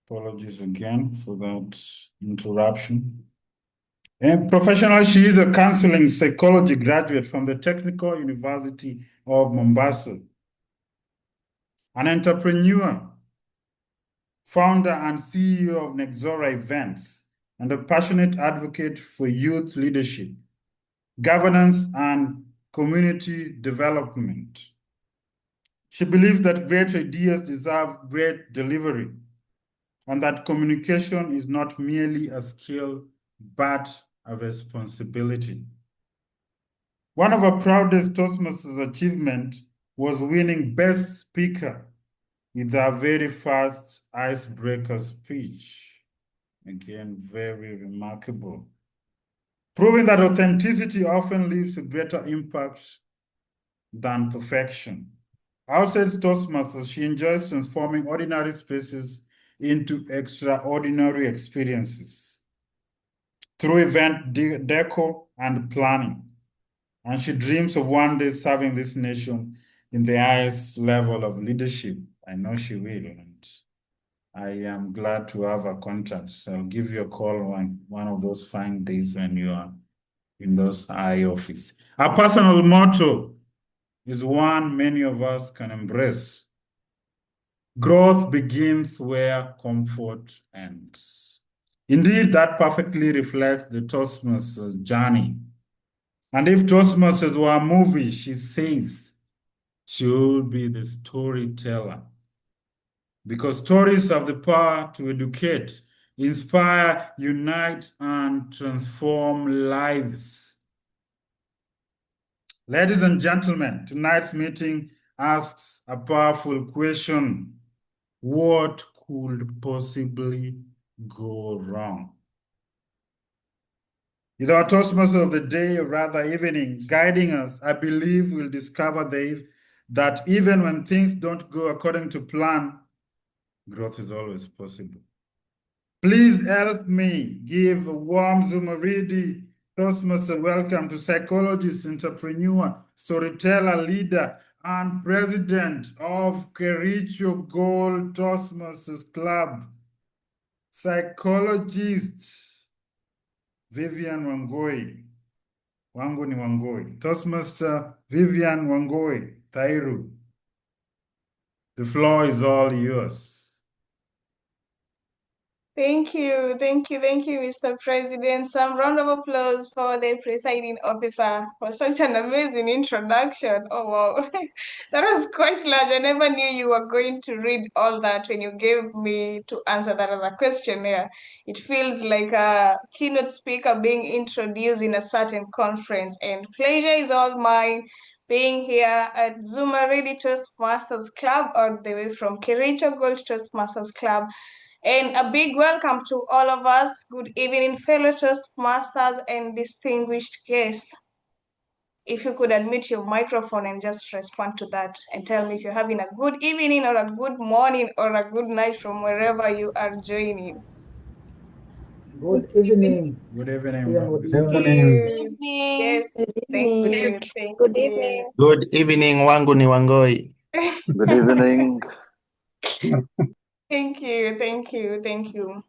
Apologies again for that interruption. And professionally, she is a counseling psychology graduate from the Technical University of Mombasa, an entrepreneur, founder and CEO of Nexora Events, and a passionate advocate for youth leadership, governance, and community development. She believes that great ideas deserve great delivery, and that communication is not merely a skill, but a responsibility. One of our proudest Toastmasters achievements was winning Best Speaker with our very first icebreaker speech. Again, very remarkable. Proving that authenticity often leaves a greater impact than perfection. Outside Toastmasters, she enjoys transforming ordinary spaces into extraordinary experiences through event decor and planning. And she dreams of one day serving this nation in the highest level of leadership. I know she will, and I am glad to have her contacts. I'll give you a call one of those fine days when you are in those high office. Our personal motto is one many of us can embrace. Growth begins where comfort ends. Indeed, that perfectly reflects the Toastmasters journey. And if Toastmasters were a movie, she says she will be the storyteller. Because stories have the power to educate, inspire, unite, and transform lives. Ladies and gentlemen, tonight's meeting asks a powerful question. What could possibly go wrong? With our Toastmaster of the day, or rather evening, guiding us, I believe we'll discover that even when things don't go according to plan, growth is always possible. Please help me give a warm Zumaridi Toastmaster welcome to psychologist, entrepreneur, storyteller, leader, and president of Kericho Gold Toastmasters Club, psychologist Vivian Wangoi. Wangu ni Wangoi. Toastmaster Vivian Wangoi, Tairu. The floor is all yours. Thank you, Mr. President. Some round of applause for the presiding officer for such an amazing introduction. Oh, wow. That was quite large. I never knew you were going to read all that when you gave me to answer that as a questionnaire. It feels like a keynote speaker being introduced in a certain conference, and pleasure is all mine being here at Zumaridi Toastmasters Club, all the way from Kericho Gold Toastmasters Club. And a big welcome to all of us. Good evening, fellow Toastmasters and distinguished guests. If you could admit your microphone and just respond to that and tell me if you're having a good evening or a good morning or a good night from wherever you are joining. Good evening. Good evening. Good evening. Yes, thank you. Good evening. Good evening, wangu ni Wangoi. Good evening. Thank you.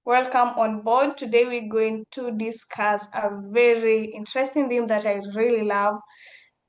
Welcome on board. Today we're going to discuss a very interesting theme that I really love.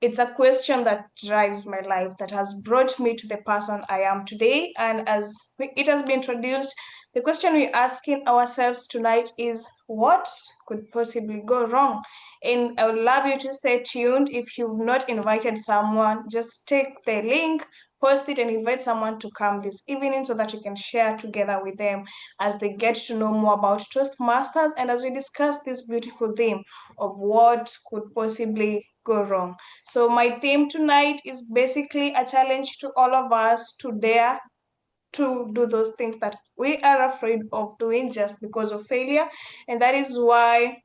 It's a question that drives my life, that has brought me to the person I am today. And as it has been introduced, the question we're asking ourselves tonight is, what could possibly go wrong? And I would love you to stay tuned. If you've not invited someone, just take the link, post it, and invite someone to come this evening so that you can share together with them as they get to know more about Toastmasters and as we discuss this beautiful theme of what could possibly go wrong. So my theme tonight is basically a challenge to all of us to dare to do those things that we are afraid of doing just because of failure. And that is why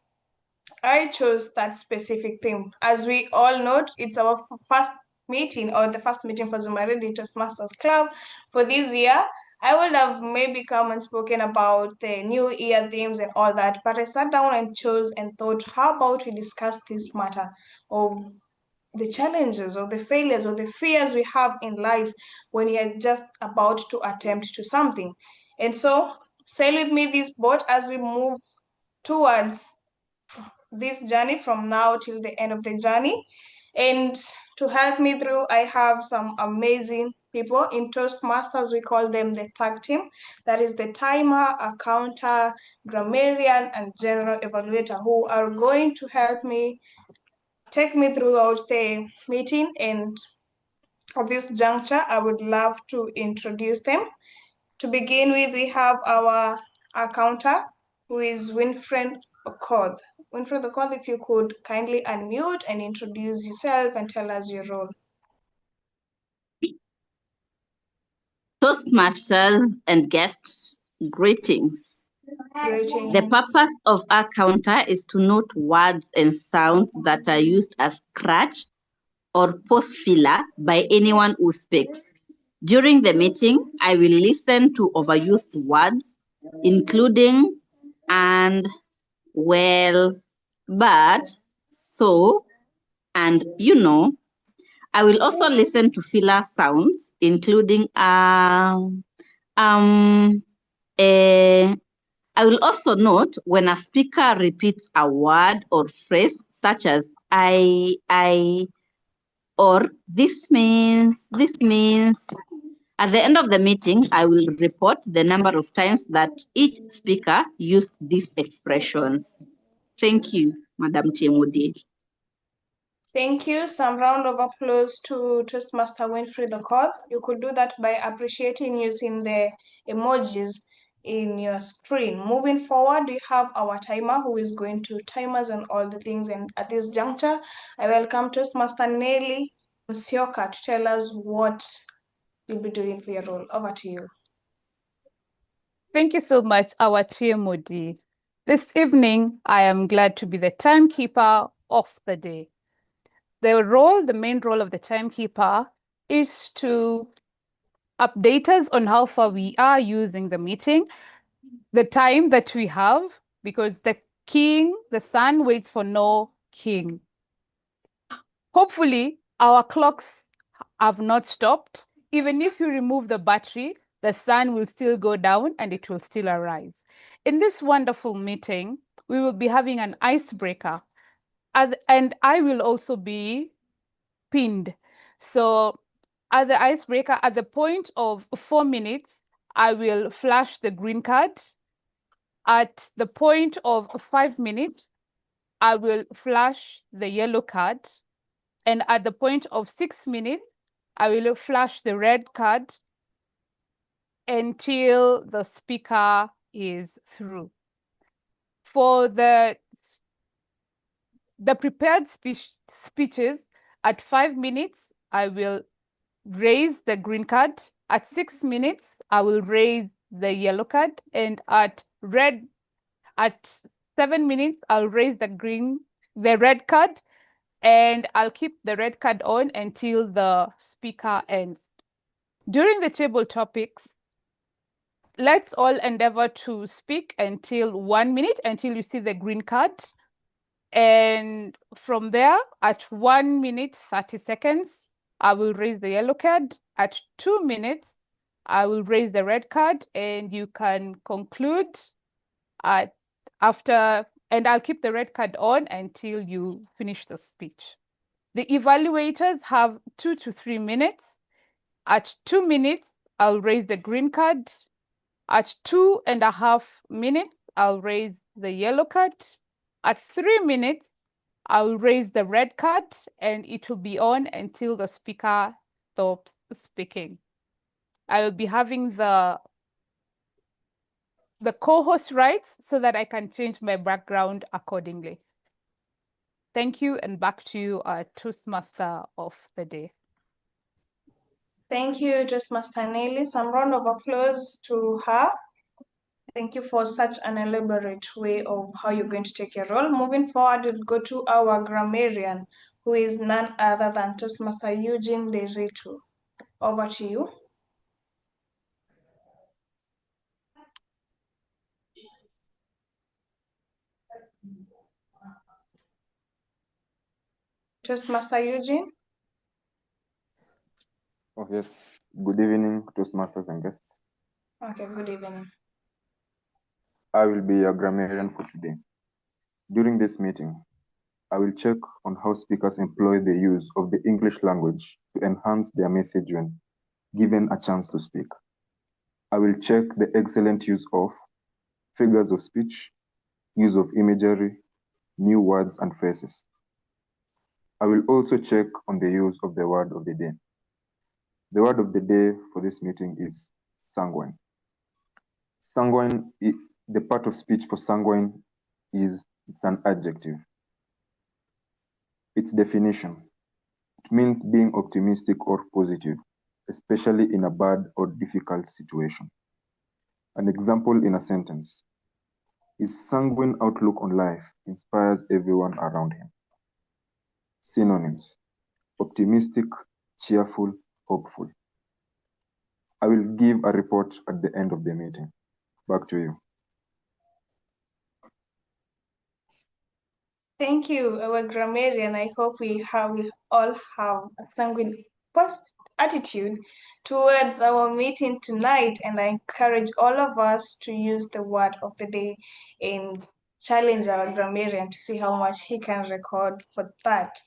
I chose that specific theme. As we all know, it's our first meeting, or the first meeting for Zumaridi Toastmasters Club for this year. I would have maybe come and spoken about the new year themes and all that, but I sat down and chose and thought, how about we discuss this matter of the challenges or the failures or the fears we have in life when you're just about to attempt to something. And so sail with me this boat as we move towards this journey from now till the end of the journey. And to help me through, I have some amazing people. In Toastmasters, we call them the tag team. That is the timer, accounter, grammarian, and general evaluator, who are going to help me take me throughout the meeting. And at this juncture, I would love to introduce them. To begin with, we have our accountant, who is Winfred Okoth. Winfred Okoth, if you could kindly unmute and introduce yourself and tell us your role. Toastmasters and guests, greetings. Greetings. The purpose of our counter is to note words and sounds that are used as scratch or pause filler by anyone who speaks. During the meeting, I will listen to overused words, including and, well, but, so, and you know. I will also listen to filler sounds, including I will also note when a speaker repeats a word or phrase such as I, or this means. At the end of the meeting, I will report the number of times that each speaker used these expressions. Thank you, Madam Chemudi. Thank you. Some round of applause to Toastmaster Winfred Okoth. You could do that by appreciating using the emojis in your screen. Moving forward, we have our timer who is going to time us on all the things. And at this juncture, I welcome Toastmaster Nelly Musyoka to tell us what you'll be doing for your role. Over to you. Thank you so much, our TMOD. This evening, I am glad to be the timekeeper of the day. The main role of the timekeeper is to update us on how far we are using the meeting, the time that we have, because the sun waits for no king. Hopefully, our clocks have not stopped. Even if you remove the battery, the sun will still go down and it will still arise. In this wonderful meeting, we will be having an icebreaker, and I will also be pinned. So at the icebreaker, at the point of 4 minutes, I will flash the green card. At the point of 5 minutes, I will flash the yellow card. And at the point of 6 minutes, I will flash the red card until the speaker is through. For the prepared speeches, at 5 minutes, I will raise the green card. At 6 minutes, I will raise the yellow card. And at 7 minutes, I'll raise the red card. And I'll keep the red card on until the speaker ends. During the table topics, let's all endeavor to speak until 1 minute, until you see the green card. And from there, at 1 minute, 30 seconds, I will raise the yellow card. At 2 minutes, I will raise the red card, and you can conclude after, and I'll keep the red card on until you finish the speech. The evaluators have 2 to 3 minutes. At 2 minutes, I'll raise the green card. At 2.5 minutes, I'll raise the yellow card. At 3 minutes, I will raise the red card, and it will be on until the speaker stops speaking. I will be having the co-host rights so that I can change my background accordingly. Thank you, and back to you, Toastmaster of the day. Thank you, Toastmaster Nelly. Some round of applause to her. Thank you for such an elaborate way of how you're going to take your role. Moving forward, we'll go to our grammarian, who is none other than Toastmaster Eugene Deritu. Over to you. Toastmaster Eugene? Oh, yes. Good evening, Toastmasters and guests. Okay, good evening. I will be your grammarian for today. During this meeting, I will check on how speakers employ the use of the English language to enhance their message when given a chance to speak. I will check the excellent use of figures of speech, use of imagery, new words and phrases. I will also check on the use of the word of the day. The word of the day for this meeting is sanguine. Sanguine, the part of speech for sanguine is it's an adjective. Its definition, it means being optimistic or positive, especially in a bad or difficult situation. An example in a sentence, his sanguine outlook on life inspires everyone around him. Synonyms, optimistic, cheerful, hopeful. I will give a report at the end of the meeting. Back to you. Thank you, our grammarian. I hope we all have a sanguine positive attitude towards our meeting tonight, and I encourage all of us to use the word of the day and challenge our grammarian to see how much he can record for that.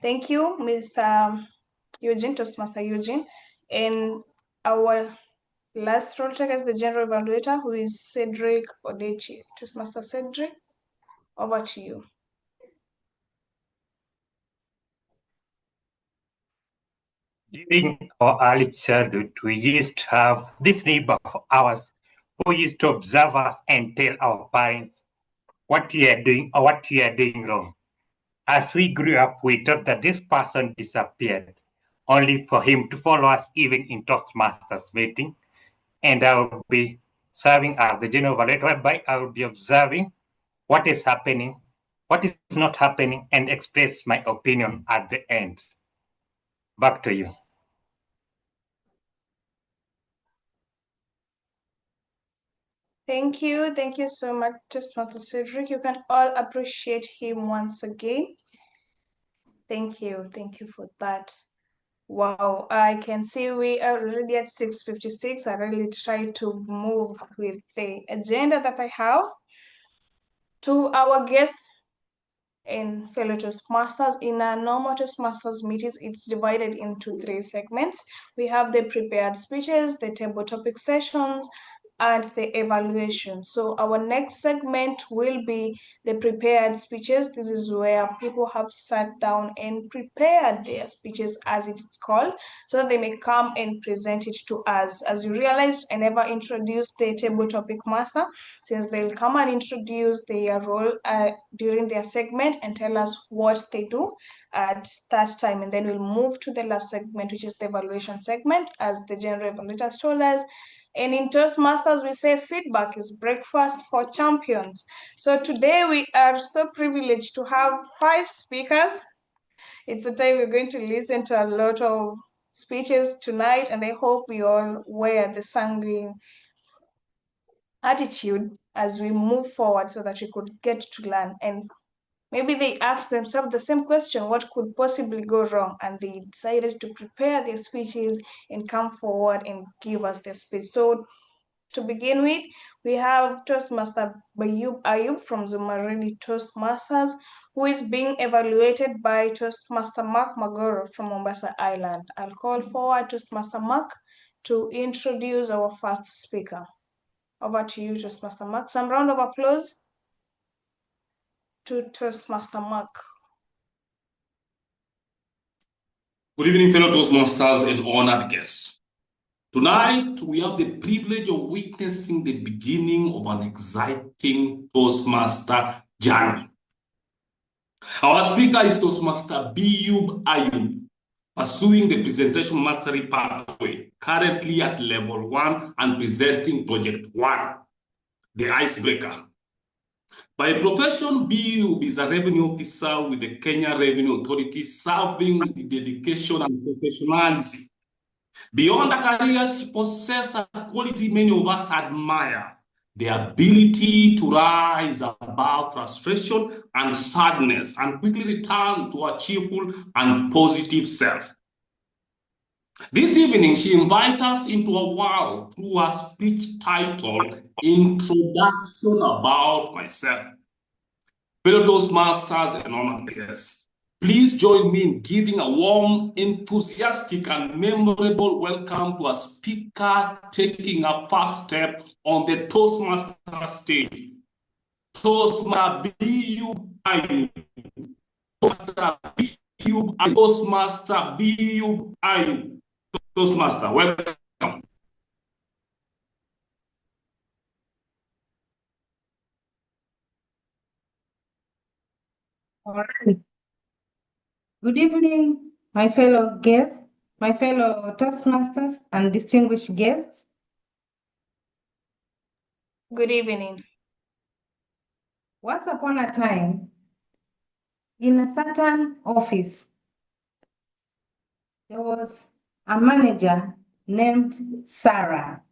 Thank you, Mr. Eugene, Toastmaster Eugene. And our last role taker is the general evaluator, who is Cedric Odechi. Toastmaster Cedric, over to you. During our early childhood, we used to have this neighbor of ours who used to observe us and tell our parents what we are doing or what we are doing wrong. As we grew up, we thought that this person disappeared, only for him to follow us even in Toastmasters meeting. And I will be serving as the general evaluator, whereby I will be observing what is happening, what is not happening, and express my opinion at the end. Back to you. Thank you so much, Toastmaster Cedric. You can all appreciate him once again. Thank you for that. Wow, I can see we are already at 6:56. I really try to move with the agenda that I have. To our guest and fellow Toastmasters, in our normal Toastmasters meetings, it's divided into 3 segments. We have the prepared speeches, the table topic sessions, and the evaluation. So our next segment will be the prepared speeches. This is where people have sat down and prepared their speeches, as it's called, so they may come and present it to us. As you realized, I never introduced the table topic master, since they'll come and introduce their role during their segment and tell us what they do at that time, and then we'll move to the last segment, which is the evaluation segment, as the general evaluators told us. And in Toastmasters, we say feedback is breakfast for champions. So today we are so privileged to have 5 speakers. It's a time we're going to listen to a lot of speeches tonight, and I hope we all wear the sanguine attitude as we move forward so that we could get to learn. And maybe they asked themselves the same question, what could possibly go wrong? And they decided to prepare their speeches and come forward and give us their speech. So to begin with, we have Toastmaster Ayub from Zumaridi Toastmasters, who is being evaluated by Toastmaster Mark Magoro from Mombasa Island. I'll call forward Toastmaster Mark to introduce our first speaker. Over to you, Toastmaster Mark. Some round of applause to Toastmaster Mark. Good evening, fellow Toastmasters and honored guests. Tonight, we have the privilege of witnessing the beginning of an exciting Toastmaster journey. Our speaker is Toastmaster Ayub, pursuing the presentation mastery pathway, currently at level 1 and presenting project 1, the icebreaker. By profession, Ayub is a revenue officer with the Kenya Revenue Authority, serving with dedication and professionalism. Beyond a career, she possesses a quality many of us admire: the ability to rise above frustration and sadness and quickly return to a cheerful and positive self. This evening, she invites us into a world through a speech titled Introduction About Myself. Fellow Toastmasters and honored guests, please join me in giving a warm, enthusiastic, and memorable welcome to a speaker taking a first step on the Toastmaster stage. Toastmaster B-U-I-U. Toastmaster B-U-I-U. Toastmaster B-U-I-U. Toastmaster, welcome. All right. Good evening, my fellow guests, my fellow Toastmasters and distinguished guests. Good evening. Once upon a time, in a certain office, there was a manager named Sarah.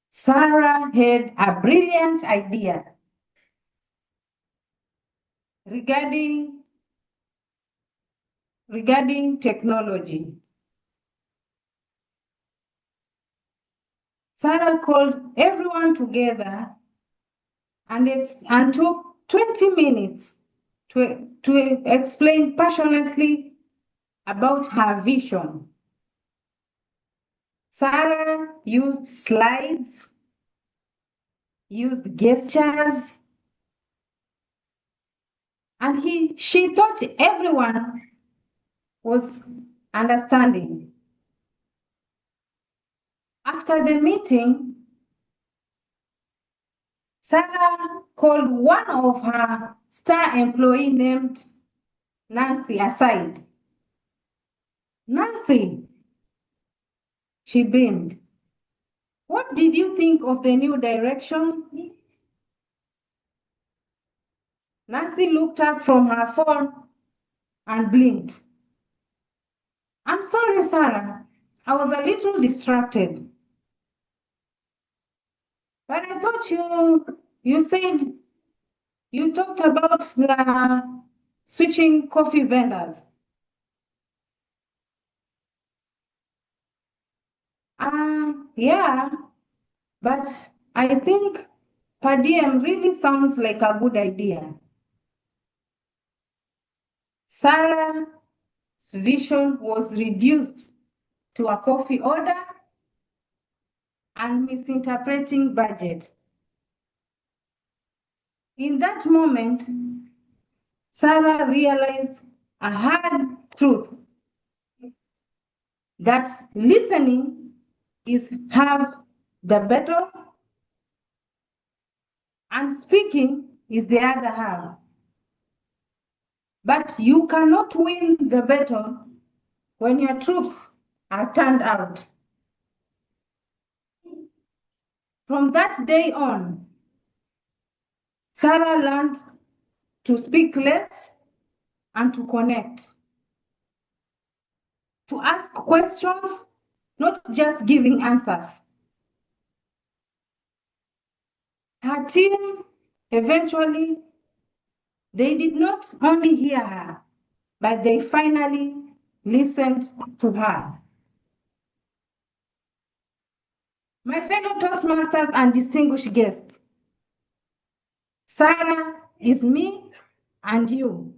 Sarah had a brilliant idea regarding technology. Sarah called everyone together and took 20 minutes to explain passionately about her vision. Sarah used slides, used gestures, and she thought everyone was understanding. After the meeting, Sarah called one of her star employee named Nancy aside. Nancy, she beamed. What did you think of the new direction? Nancy looked up from her phone and blinked. I'm sorry, Sarah. I was a little distracted. But I thought you said you talked about the switching coffee vendors. Yeah, but I think per diem really sounds like a good idea. Sarah's vision was reduced to a coffee order and misinterpreting budget. In that moment, Sarah realized a hard truth that listening is half the battle and speaking is the other half. But you cannot win the battle when your troops are turned out. From that day on, Sarah learned to speak less and to connect, to ask questions, not just giving answers. Her team eventually, they did not only hear her, but they finally listened to her. My fellow Toastmasters and distinguished guests, Sarah is me and you.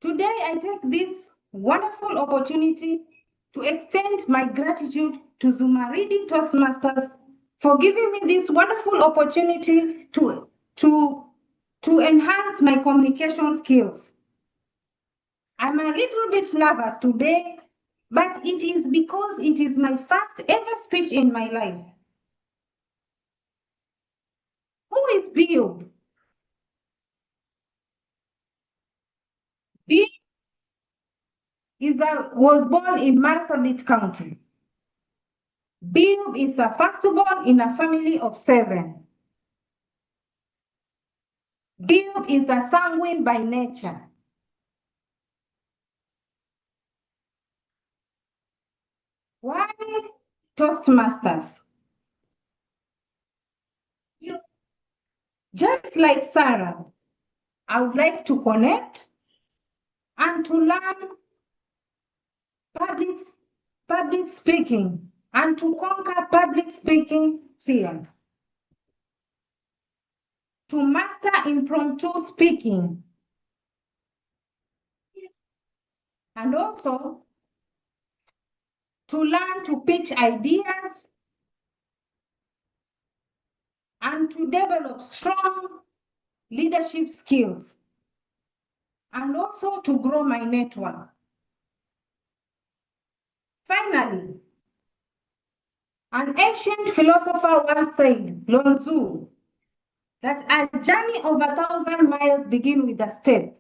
Today, I take this wonderful opportunity to extend my gratitude to Zumaridi Toastmasters for giving me this wonderful opportunity to enhance my communication skills. I'm a little bit nervous today, but it is because it is my first ever speech in my life. Who is Bill? Bill was born in Marsabit County. Bill is a firstborn in a family of 7. Bill is a sanguine by nature. Why Toastmasters. Just like Sarah, I would like to connect and to learn public speaking and to conquer public speaking fear. To master impromptu speaking. And also to learn to pitch ideas and to develop strong leadership skills, and also to grow my network. Finally, an ancient philosopher once said, Lao Tzu, that a journey of 1,000 miles begins with a step.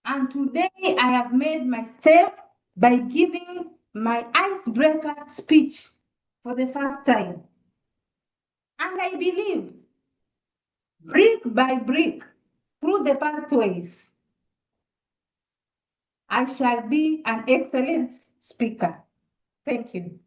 And today I have made my step by giving my icebreaker speech for the first time. And I believe, brick by brick, through the pathways, I shall be an excellent speaker. Thank you.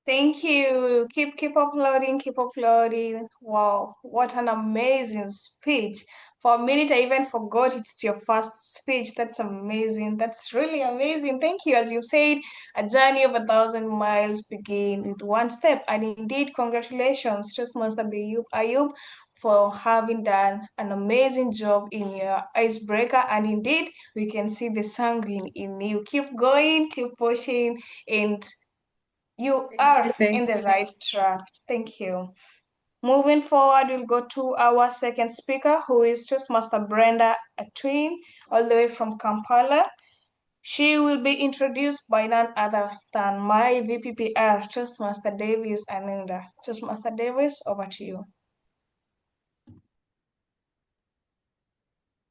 Thank you. Keep uploading, keep uploading. Wow, what an amazing speech. For a minute, I even forgot it's your first speech. That's amazing. That's really amazing. Thank you. As you said, a journey of 1,000 miles begin with one step. And indeed, congratulations, Toastmaster Ayub, for having done an amazing job in your icebreaker. And indeed, we can see the sanguine in you. Keep going, keep pushing, and you are in the right track. Thank you. Moving forward, we'll go to our second speaker, who is Toastmaster Brenda Atwin, all the way from Kampala. She will be introduced by none other than my VPPR, Toastmaster Davis Ananda. Toastmaster Davis, over to you.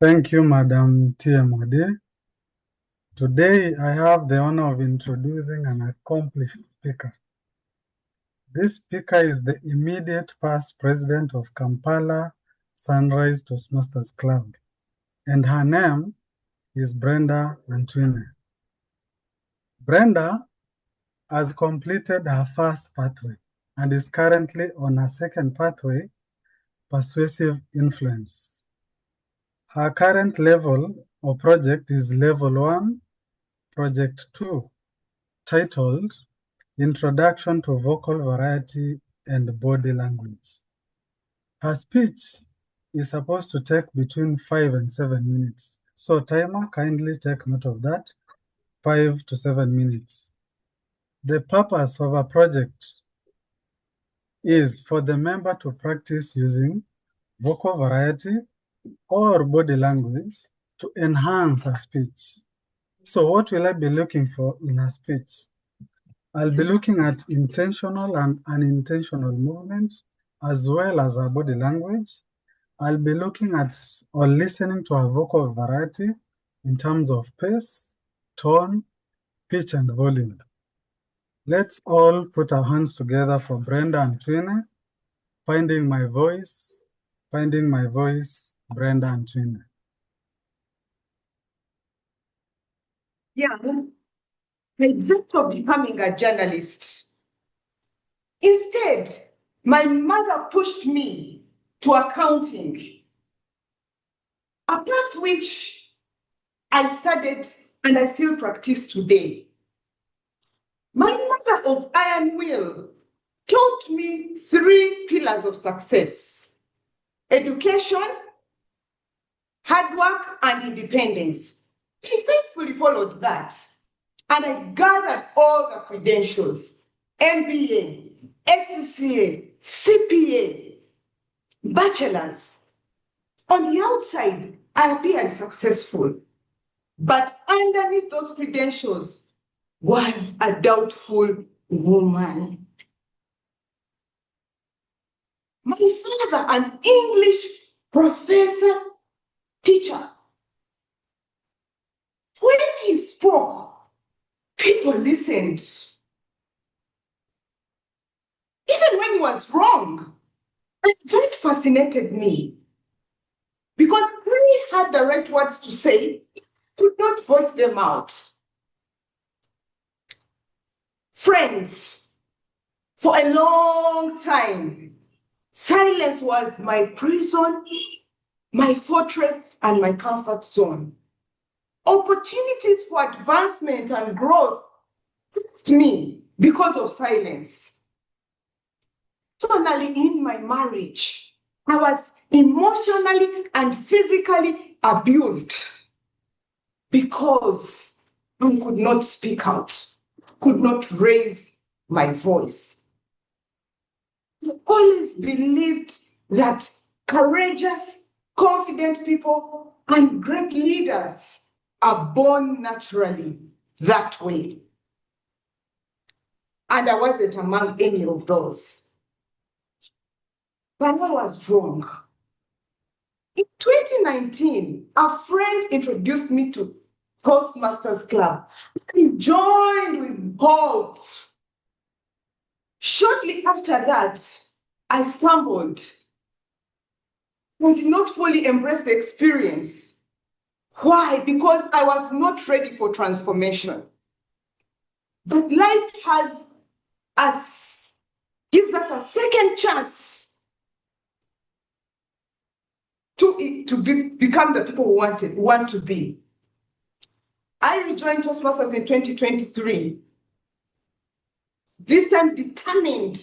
Thank you, Madam TMOD. Today, I have the honor of introducing an accomplished speaker. This speaker is the immediate past president of Kampala Sunrise Toastmasters Club, and her name is Brenda Antwine. Brenda has completed her first pathway and is currently on her second pathway, Persuasive Influence. Her current level or project is Level 1, Project 2, titled Introduction to Vocal Variety and Body Language. Her speech is supposed to take between 5 and 7 minutes. So timer, kindly take note of that, 5 to 7 minutes. The purpose of our project is for the member to practice using vocal variety or body language to enhance her speech. So what will I be looking for in her speech? I'll be looking at intentional and unintentional movement, as well as her body language. I'll be looking at or listening to her vocal variety in terms of pace, tone, pitch, and volume. Let's all put our hands together for Brenda Antwine, Finding My Voice, Brenda Antwine. Yeah, I dreamt of becoming a journalist. Instead, my mother pushed me to accounting, a path which I studied and I still practice today. My mother of iron will taught me 3 pillars of success: education, hard work, and independence. She faithfully followed that, and I gathered all the credentials: MBA, SCCA, CPA, bachelor's. On the outside, I appeared successful, but underneath those credentials was a doubtful woman. My father, an English professor, teacher, when he spoke, people listened. Even when he was wrong. And that fascinated me, because when he had the right words to say, could not voice them out. Friends, for a long time, silence was my prison, my fortress, and my comfort zone. Opportunities for advancement and growth touched me because of silence. Personally, in my marriage, I was emotionally and physically abused because I could not speak out, could not raise my voice. I've always believed that courageous, confident people and great leaders are born naturally that way. And I wasn't among any of those. But I was wrong. In 2019, a friend introduced me to Toastmasters Club. I joined with hope. Shortly after that, I stumbled. I did not fully embrace the experience. Why? Because I was not ready for transformation. But life gives us a second chance to become the people we want to be. I rejoined Toastmasters in 2023, this time determined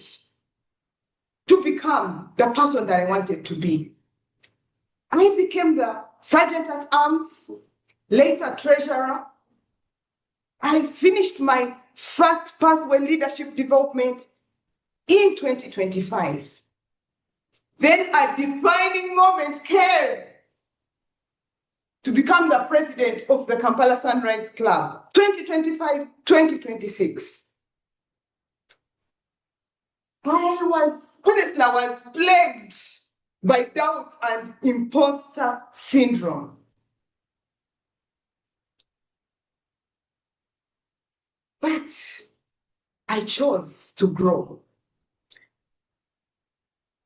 to become the person that I wanted to be. I became the sergeant at arms, later treasurer. I finished my first pathway leadership development in 2025. Then a defining moment came to become the president of the Kampala Sunrise Club, 2025-2026. I was plagued by doubt and imposter syndrome. But I chose to grow.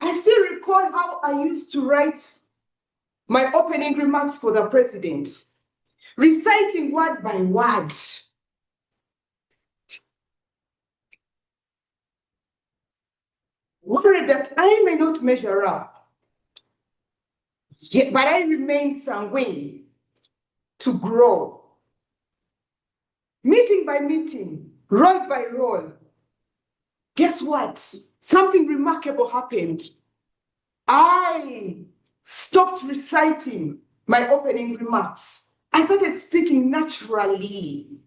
I still recall how I used to write my opening remarks for the president, reciting word by word. Worried that I may not measure up, but I remained sanguine to grow. Meeting by meeting, role by role. Guess what? Something remarkable happened. I stopped reciting my opening remarks. I started speaking naturally.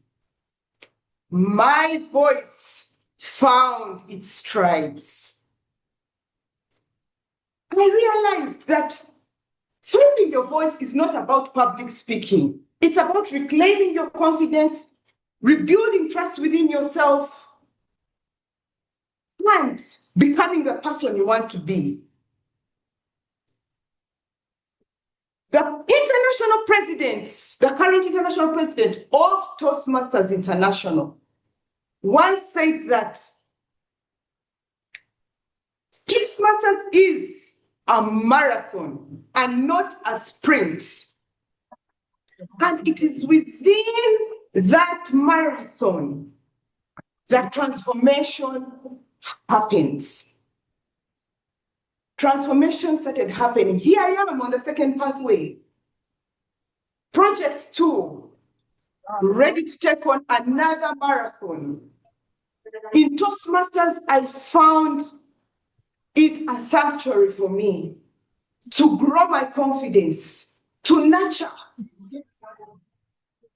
My voice found its strides. I realized that finding your voice is not about public speaking. It's about reclaiming your confidence, rebuilding trust within yourself, and becoming the person you want to be. The international president, the current international president of Toastmasters International, once said that Toastmasters is a marathon and not a sprint. And it is within that marathon that transformation happens. Transformation started happening. Here I am on the second pathway. Project 2, ready to take on another marathon. In Toastmasters, I found it a sanctuary for me to grow my confidence, to nurture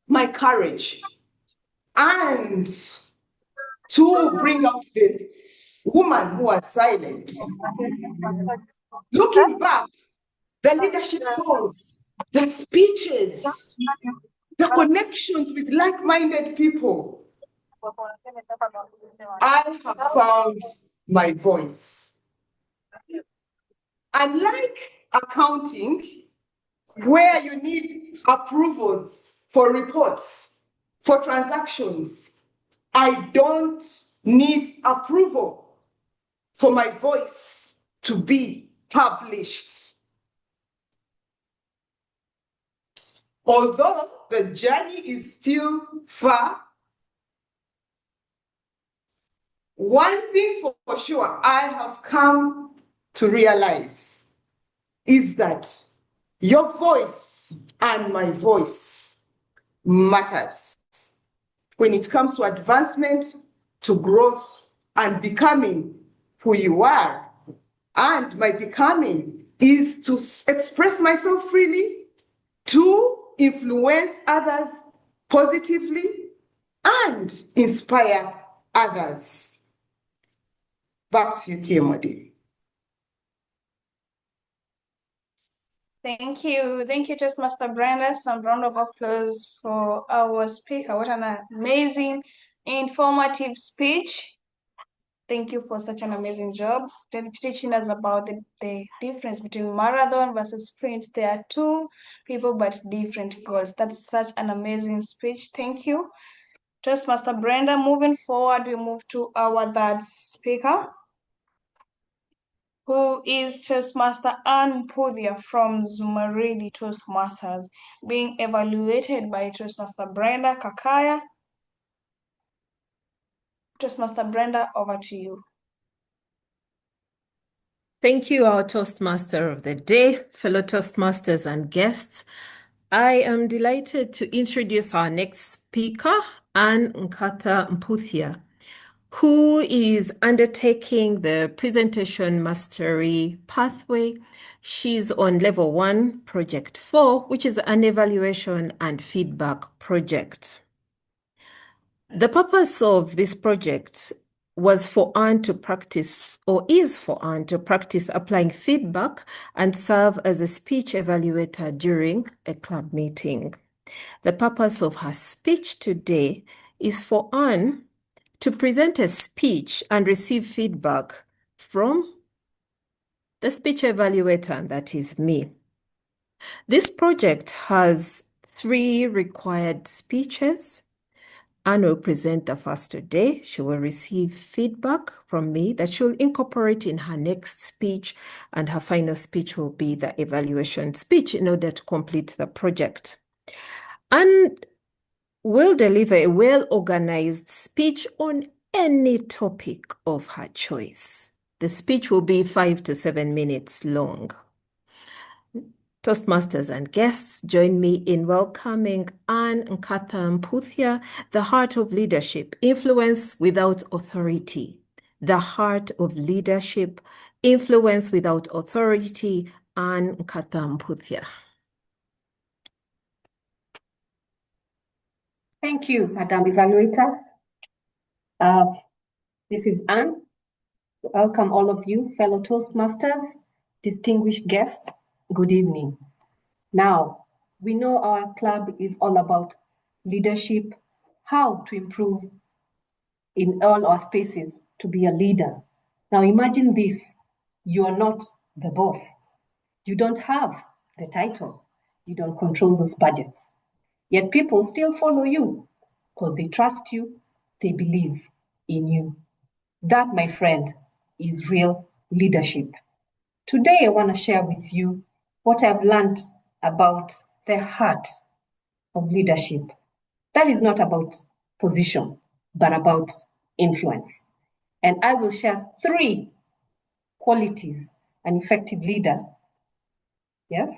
my courage, and to bring out the woman who was silent. Looking back, the leadership calls, the speeches, the connections with like-minded people, I have found my voice. Unlike accounting, where you need approvals for reports, for transactions, I don't need approval for my voice to be published. Although the journey is still far, one thing for sure I have come to realize is that your voice and my voice matters when it comes to advancement, to growth, and becoming who you are. And my becoming is to express myself freely, to influence others positively, and inspire others. Back to you, Timothy. Thank you. Thank you, Toastmaster Brenda. Some round of applause for our speaker. What an amazing, informative speech. Thank you for such an amazing job teaching us about the difference between marathon versus sprint. There are two people but different goals. That's such an amazing speech. Thank you. Toastmaster Brenda, moving forward, we move to our third speaker, who is Toastmaster Ann Pudia from Zumaridi Toastmasters, being evaluated by Toastmaster Brenda Kakaya. Toastmaster Brenda, over to you. Thank you, our Toastmaster of the day, fellow Toastmasters and guests. I am delighted to introduce our next speaker, Ann Nkatha Mputhia, who is undertaking the Presentation Mastery Pathway. She's on Level 1, Project 4, which is an evaluation and feedback project. The purpose of this project was for Ann to practice, or is for Ann to practice applying feedback and serve as a speech evaluator during a club meeting. The purpose of her speech today is for Ann to present a speech and receive feedback from the speech evaluator, and that is me. This project has 3 required speeches. Ann will present the first today. She will receive feedback from me that she'll incorporate in her next speech, and her final speech will be the evaluation speech in order to complete the project. Ann will deliver a well-organized speech on any topic of her choice. The speech will be 5 to 7 minutes long. Toastmasters and guests, join me in welcoming Ann Nkatha Mputhia, the heart of leadership, influence without authority. The heart of leadership, influence without authority, Ann Nkatha Mputhia. Thank you, Madam Evaluator. This is Ann. Welcome all of you, fellow Toastmasters, distinguished guests. Good evening. Now, we know our club is all about leadership, how to improve in all our spaces to be a leader. Now, imagine this. You are not the boss. You don't have the title. You don't control those budgets. Yet people still follow you because they trust you, they believe in you. That, my friend, is real leadership. Today, I want to share with you what I've learned about the heart of leadership. That is not about position, but about influence. And I will share 3 qualities an effective leader, yes,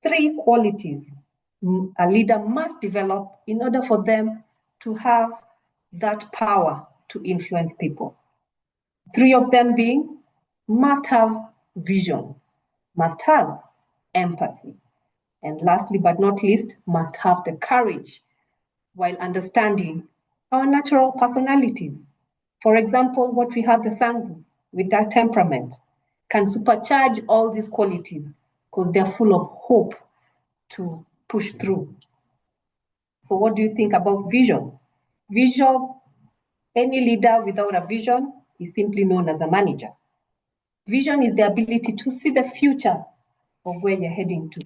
3 qualities a leader must develop in order for them to have that power to influence people. 3 of them being, must have vision, must have empathy, and lastly but not least, must have the courage while understanding our natural personalities. For example, what we have the Sangu with that temperament can supercharge all these qualities because they're full of hope to push through. So what do you think about vision? Vision, any leader without a vision is simply known as a manager. Vision is the ability to see the future of where you're heading to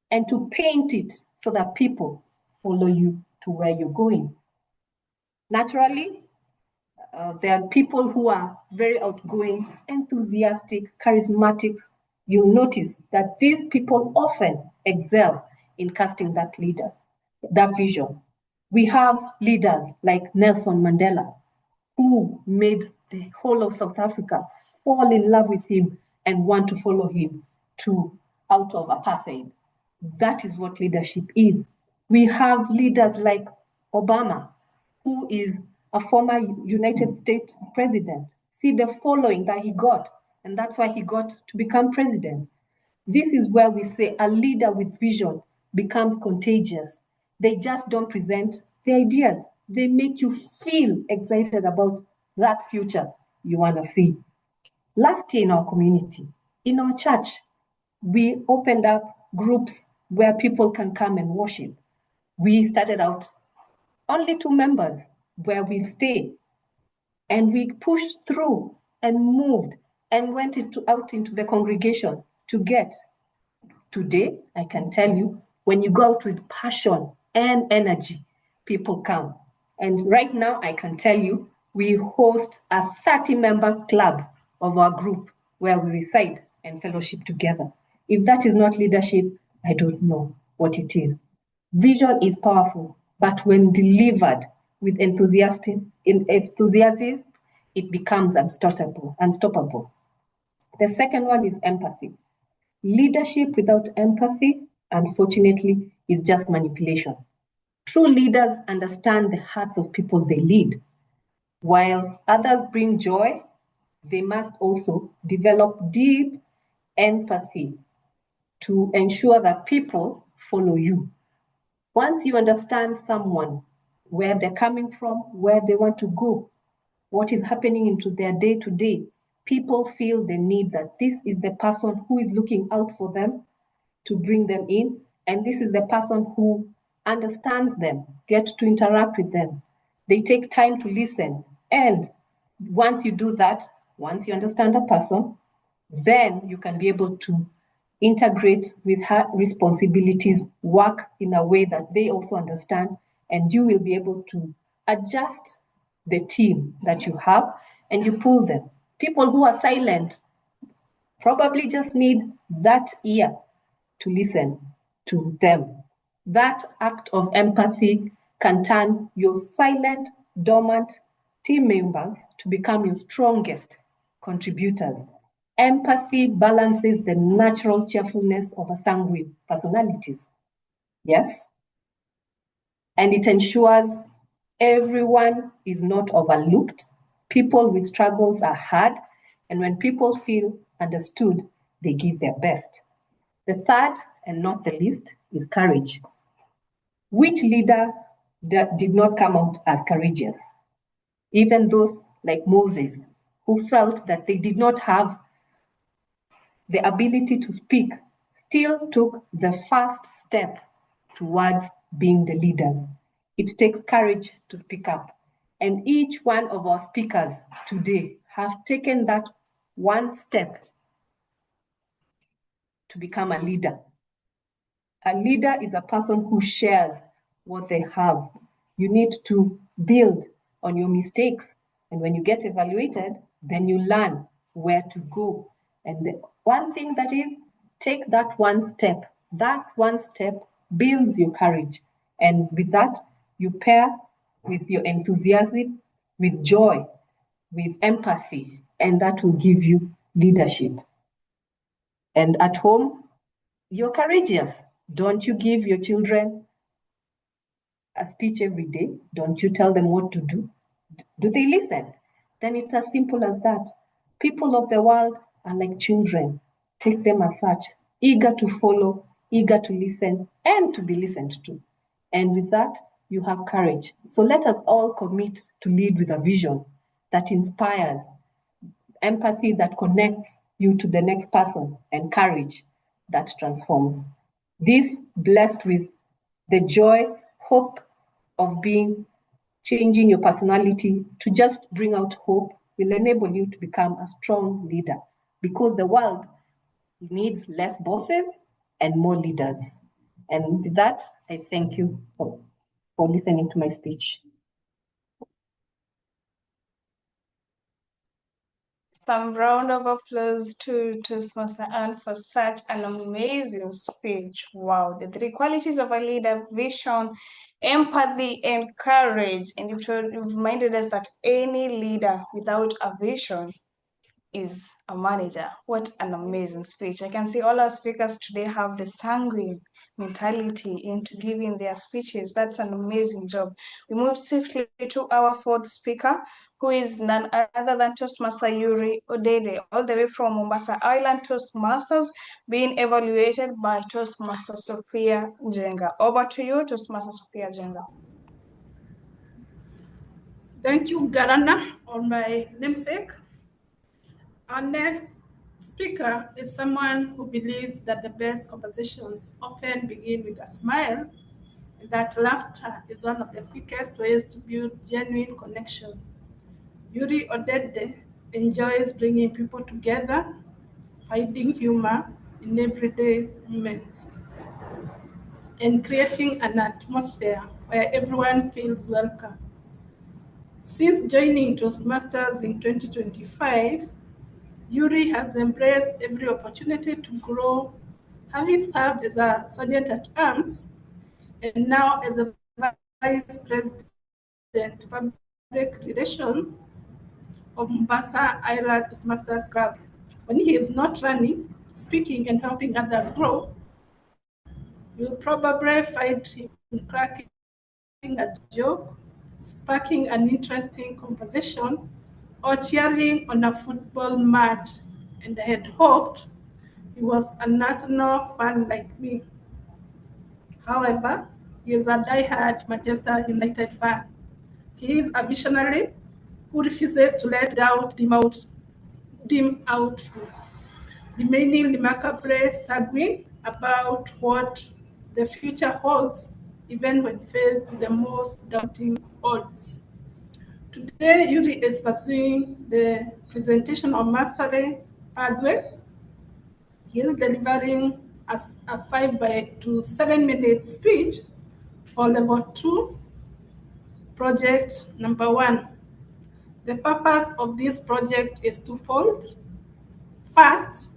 and to paint it so that people follow you to where you're going. Naturally, there are people who are very outgoing, enthusiastic, charismatic. You'll notice that these people often excel in casting that vision. We have leaders like Nelson Mandela, who made the whole of South Africa fall in love with him and want to follow him out of apartheid. That is what leadership is. We have leaders like Obama, who is a former United States president. See the following that he got, and that's why he got to become president. This is where we say a leader with vision becomes contagious. They just don't present the ideas. They make you feel excited about that future you want to see. Last year in our community, in our church, we opened up groups where people can come and worship. We started out only 2 members where we stay. And we pushed through and moved and went out into the congregation to get. Today, I can tell you, when you go out with passion and energy, people come. And right now, I can tell you, we host a 30-member club of our group where we reside and fellowship together. If that is not leadership, I don't know what it is. Vision is powerful, but when delivered with enthusiasm, it becomes unstoppable. The second one is empathy. Leadership without empathy, unfortunately, is just manipulation. True leaders understand the hearts of people they lead. While others bring joy, they must also develop deep empathy to ensure that people follow you. Once you understand someone, where they're coming from, where they want to go, what is happening into their day-to-day, people feel the need that this is the person who is looking out for them to bring them in, and this is the person who understands them, gets to interact with them. They take time to listen. And once you do that, once you understand a person, then you can be able to integrate with her responsibilities, work in a way that they also understand, and you will be able to adjust the team that you have and you pull them. People who are silent probably just need that ear to listen to them. That act of empathy can turn your silent, dormant team members to become your strongest contributors. Empathy balances the natural cheerfulness of a sanguine personalities. Yes? And it ensures everyone is not overlooked. People with struggles are heard, and when people feel understood, they give their best. The third, and not the least, is courage. Which leader that did not come out as courageous? Even those like Moses, who felt that they did not have the ability to speak, still took the first step towards being the leaders. It takes courage to speak up. And each one of our speakers today have taken that one step to become a leader. A leader is a person who shares what they have. You need to build on your mistakes. And when you get evaluated, then you learn where to go. And the one thing that is, take that one step. That one step builds your courage. And with that, you pair with your enthusiasm, with joy, with empathy, and that will give you leadership. And at home, you're courageous. Don't you give your children a speech every day? Don't you tell them what to do? Do they listen? Then it's as simple as that. People of the world are like children. Take them as such, eager to follow, eager to listen, and to be listened to. And with that, you have courage. So let us all commit to lead with a vision that inspires, empathy that connects you to the next person, and courage that transforms. This, blessed with the joy, hope of changing your personality to just bring out hope, will enable you to become a strong leader, because the world needs less bosses and more leaders. And with that, I thank you for listening to my speech. Some round of applause to Toastmaster Anne for such an amazing speech. Wow, the three qualities of a leader: vision, empathy, and courage. And you've reminded us that any leader without a vision is a manager. What an amazing speech. I can see all our speakers today have the sanguine mentality into giving their speeches. That's an amazing job. We move swiftly to our fourth speaker, who is none other than Toastmaster Yuri Odede, all the way from Mombasa Island Toastmasters, being evaluated by Toastmaster Sophia Jenga. Over to you, Toastmaster Sophia Jenga. Thank you, Garana, on my namesake. Our next speaker is someone who believes that the best conversations often begin with a smile, and that laughter is one of the quickest ways to build genuine connection. Yuri Odede enjoys bringing people together, finding humor in everyday moments, and creating an atmosphere where everyone feels welcome. Since joining Toastmasters in 2025, Yuri has embraced every opportunity to grow, having served as a sergeant at arms and now as a vice president public relations of Mombasa Island Toastmasters Club. When he is not running, speaking, and helping others grow, you'll probably find him cracking a joke, sparking an interesting conversation, or cheering on a football match. And I had hoped he was an Arsenal fan like me. However, he is a die-hard Manchester United fan. He is a visionary who refuses to let doubt dim out, remaining remarkably sanguine about what the future holds, even when faced with the most daunting odds. Today, Yuri is pursuing the presentation of mastery pathway. He is delivering a 5 to 7 minute speech for level 2, project number 1. The purpose of this project is twofold. First,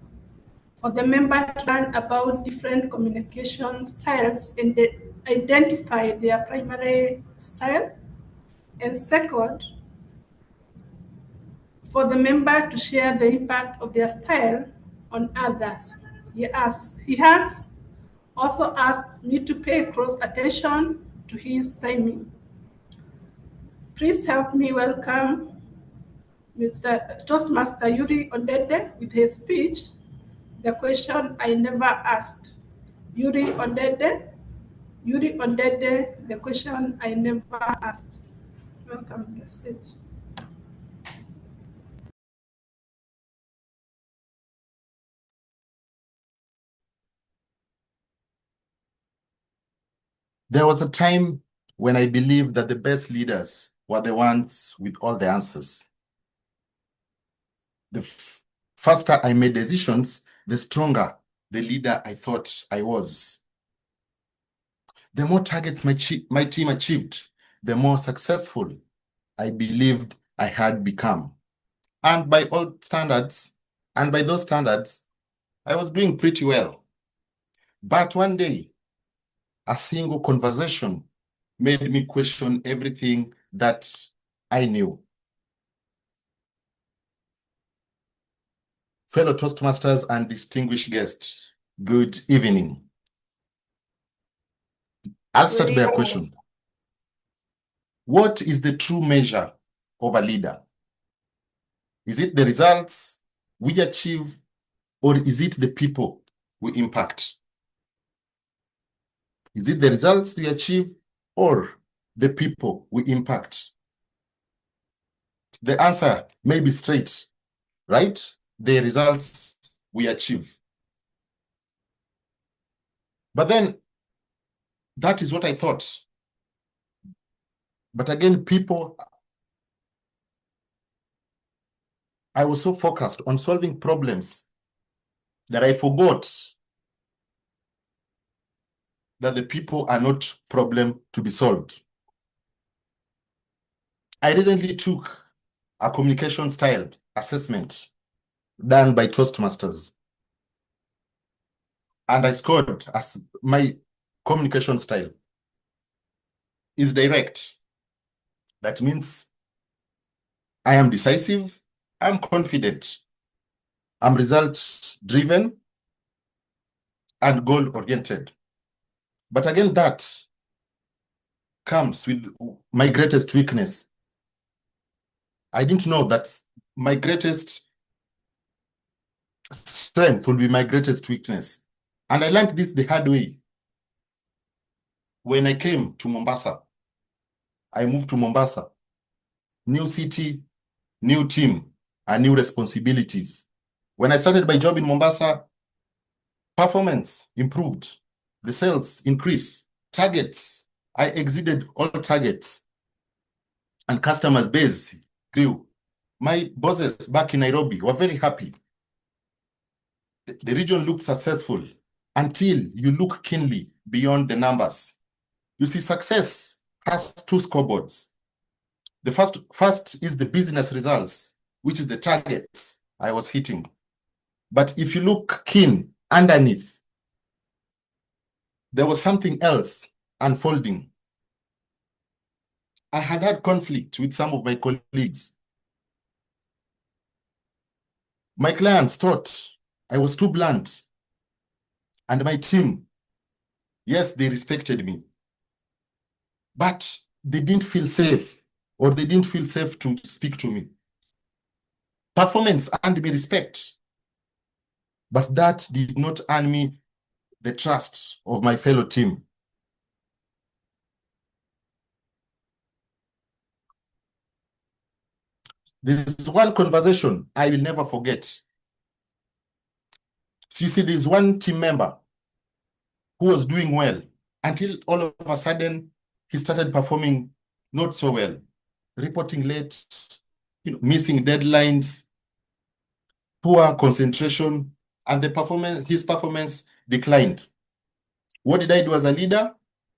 for the member to learn about different communication styles and identify their primary style. And second, for the member to share the impact of their style on others. He has also asked me to pay close attention to his timing. Please help me welcome Mr. Toastmaster Yuri Odede with his speech, The Question I Never Asked. Yuri Odede, The Question I Never Asked. Welcome to the stage. There was a time when I believed that the best leaders were the ones with all the answers. The faster I made decisions, the stronger the leader I thought I was. The more targets my team achieved, the more successful I believed I had become. And by all standards, and by those standards, I was doing pretty well. But one day, a single conversation made me question everything that I knew. Fellow Toastmasters and distinguished guests, good evening. I'll start by a question. What is the true measure of a leader? Is it the results we achieve, or is it the people we impact? Is it the results we achieve or the people we impact? The answer may be straight, right? The results we achieve. But then, that is what I thought. But again, I was so focused on solving problems that I forgot that the people are not problem to be solved. I recently took a communication style assessment done by Toastmasters. And I scored as my communication style is direct. That means I am decisive, I'm confident, I'm result driven and goal oriented. But again, that comes with my greatest weakness. I didn't know that my greatest strength will be my greatest weakness. And I learned this the hard way. When I came to Mombasa, I moved to Mombasa, new city, new team, and new responsibilities. When I started my job in Mombasa, performance improved, the sales increased, targets, I exceeded all targets, and customers base grew. My bosses back in Nairobi were very happy. The region looked successful until you look keenly beyond the numbers. You see, success has two scoreboards. The first is the business results, which is the targets I was hitting. But if you look keen underneath, there was something else unfolding. I had conflict with some of my colleagues. My clients thought I was too blunt. And my team, yes, they respected me. But they didn't feel safe, or they didn't feel safe to speak to me. Performance earned me respect, but that did not earn me the trust of my fellow team. There is one conversation I will never forget. So you see, there's one team member who was doing well until all of a sudden he started performing not so well, reporting late, missing deadlines, poor concentration, and his performance declined. What did I do as a leader?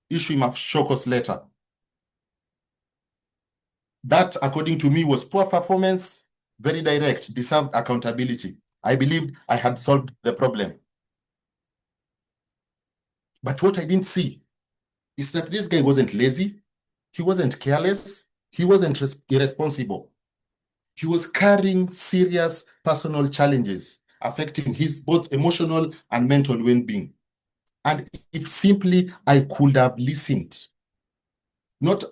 Issue him a show cause letter. That, according to me, was poor performance, very direct, deserved accountability. I believed I had solved the problem. But what I didn't see is that this guy wasn't lazy, he wasn't careless, he wasn't irresponsible. He was carrying serious personal challenges affecting his both emotional and mental well-being. And if simply I could have listened, not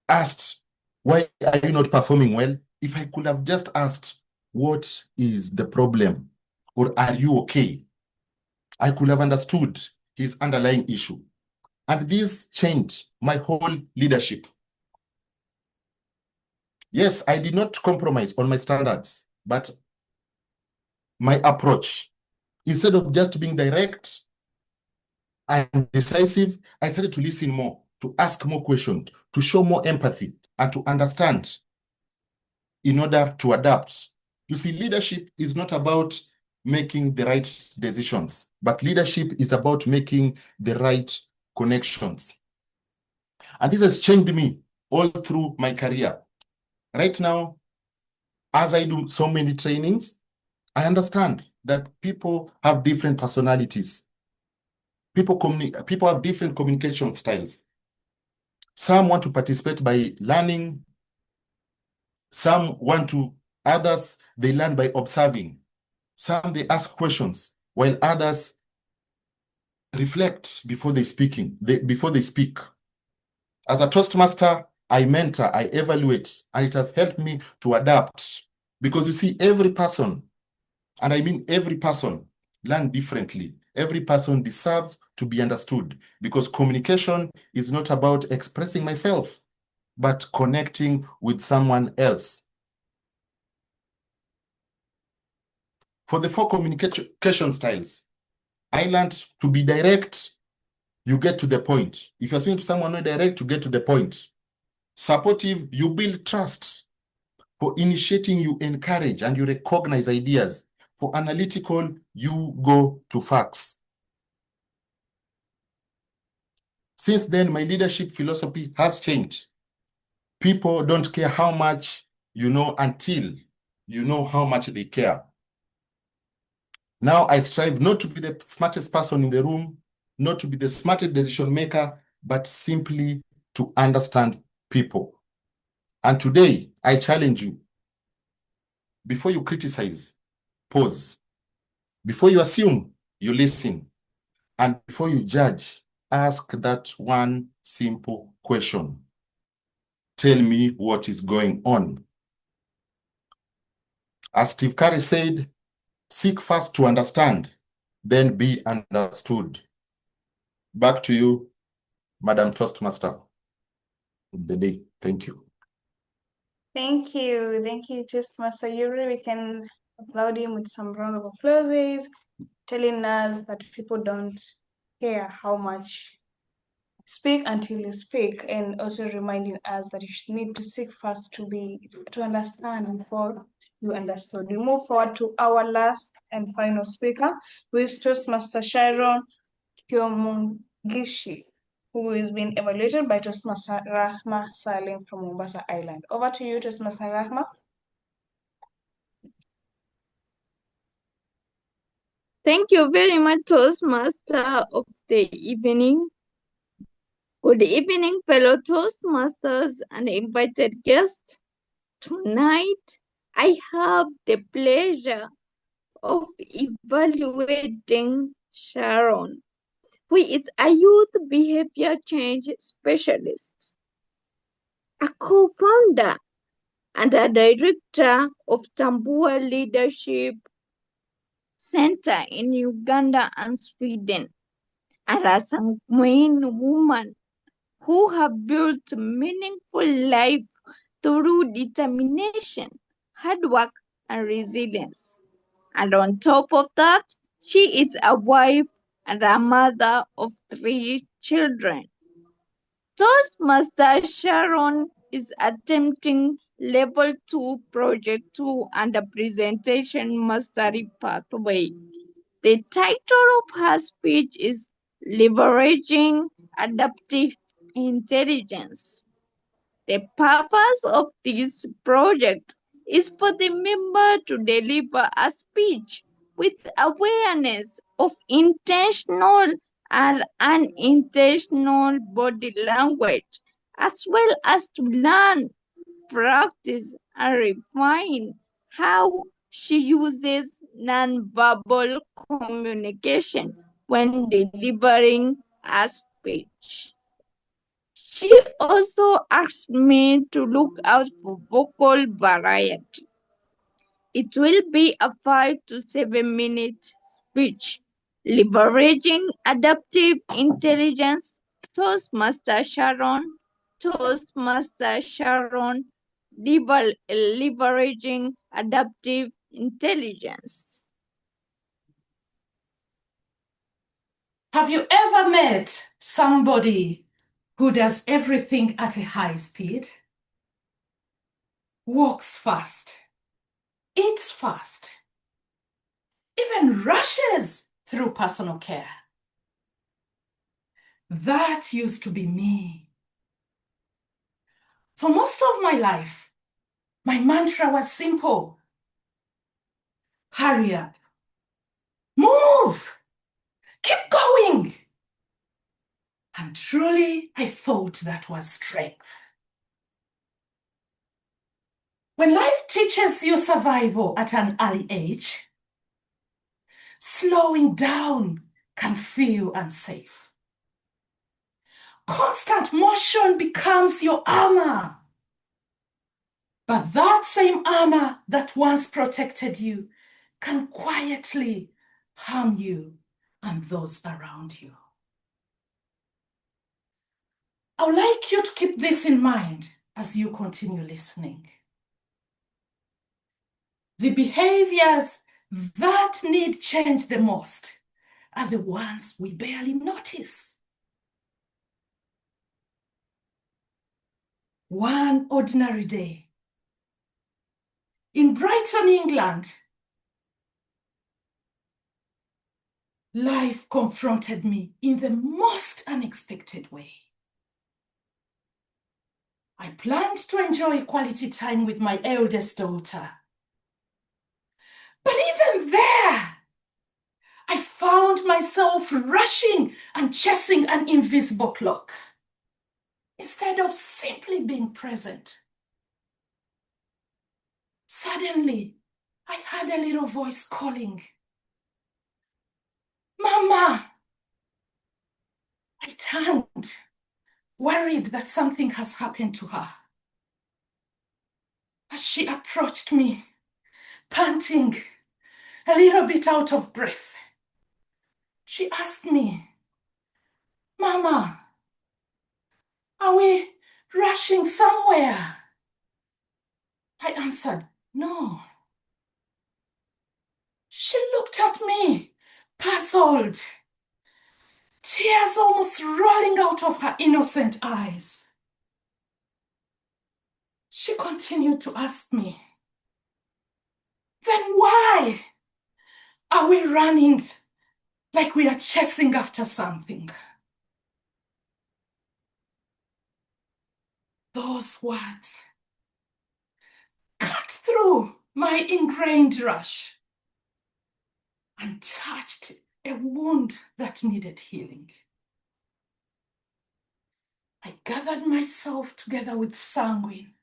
asked, why are you not performing well? If I could have just asked, what is the problem? Or are you okay? I could have understood his underlying issue. And this changed my whole leadership. Yes, I did not compromise on my standards, but my approach, instead of just being direct and decisive, I started to listen more, to ask more questions, to show more empathy, and to understand in order to adapt. You see, leadership is not about making the right decisions, but leadership is about making the right connections. And this has changed me all through my career. Right now, as I do so many trainings, I understand that people have different personalities. People have different communication styles. Some want to participate by learning. Some others, they learn by observing. Some, they ask questions, while others reflect before they speak. As a Toastmaster, I mentor, I evaluate, and it has helped me to adapt. Because you see, every person, and I mean every person, learn differently. Every person deserves to be understood, because communication is not about expressing myself, but connecting with someone else. For the 4 communication styles, I learned to be direct, you get to the point. If you're speaking to someone not direct, you get to the point. Supportive, you build trust. For initiating, you encourage and you recognize ideas. For analytical, you go to facts. Since then, my leadership philosophy has changed. People don't care how much you know until you know how much they care. Now I strive not to be the smartest person in the room, not to be the smartest decision maker, but simply to understand people. And today, I challenge you, before you criticize, pause. Before you assume, you listen. And before you judge, ask that one simple question. Tell me what is going on. As Steve Curry said, seek first to understand, then be understood. Back to you, Madam Toastmaster of the day. Thank you. Thank you. Thank you, Toastmaster Yuri. We can applaud him with some round of applause, telling us that people don't care how much speak until you speak, and also reminding us that you need to seek first to understand before you understood. We move forward to our last and final speaker, who is Toastmaster Sharon Kyomungishi, who is being evaluated by Toastmaster Rahma Salim from Mombasa Island. Over to you, Toastmaster Rahma. Thank you very much, Toastmaster of the evening. Good evening, fellow Toastmasters and invited guests. Tonight, I have the pleasure of evaluating Sharon, who is a youth behavior change specialist, a co-founder and a director of Tambua Leadership Center in Uganda and Sweden, and a sanguine woman who have built meaningful life through determination, hard work, and resilience. And on top of that, she is a wife and a mother of 3 children. Toastmaster Sharon is attempting Level 2 Project 2 and a Presentation Mastery Pathway. The title of her speech is Leveraging Adaptive Intelligence. The purpose of this project is for the member to deliver a speech with awareness of intentional and unintentional body language, as well as to learn, practice, and refine how she uses nonverbal communication when delivering a speech. She also asked me to look out for vocal variety. It will be a 5 to 7 minute speech, leveraging adaptive intelligence. Toastmaster Sharon, leveraging adaptive intelligence. Have you ever met somebody who does everything at a high speed? Walks fast, eats fast, even rushes through personal care? That used to be me. For most of my life, my mantra was simple. Hurry up. Move. Keep going. And truly, I thought that was strength. When life teaches you survival at an early age, slowing down can feel unsafe. Constant motion becomes your armor. But that same armor that once protected you can quietly harm you and those around you. I would like you to keep this in mind as you continue listening. The behaviors that need change the most are the ones we barely notice. One ordinary day in Brighton, England, life confronted me in the most unexpected way. I planned to enjoy quality time with my eldest daughter. But even there, found myself rushing and chasing an invisible clock instead of simply being present. Suddenly, I heard a little voice calling, "Mama!" I turned, worried that something has happened to her. As she approached me, panting, a little bit out of breath, she asked me, "Mama, are we rushing somewhere?" I answered, "No." She looked at me, puzzled, tears almost rolling out of her innocent eyes. She continued to ask me, "Then why are we running like we are chasing after something?" Those words cut through my ingrained rush and touched a wound that needed healing. I gathered myself together with Sanguine,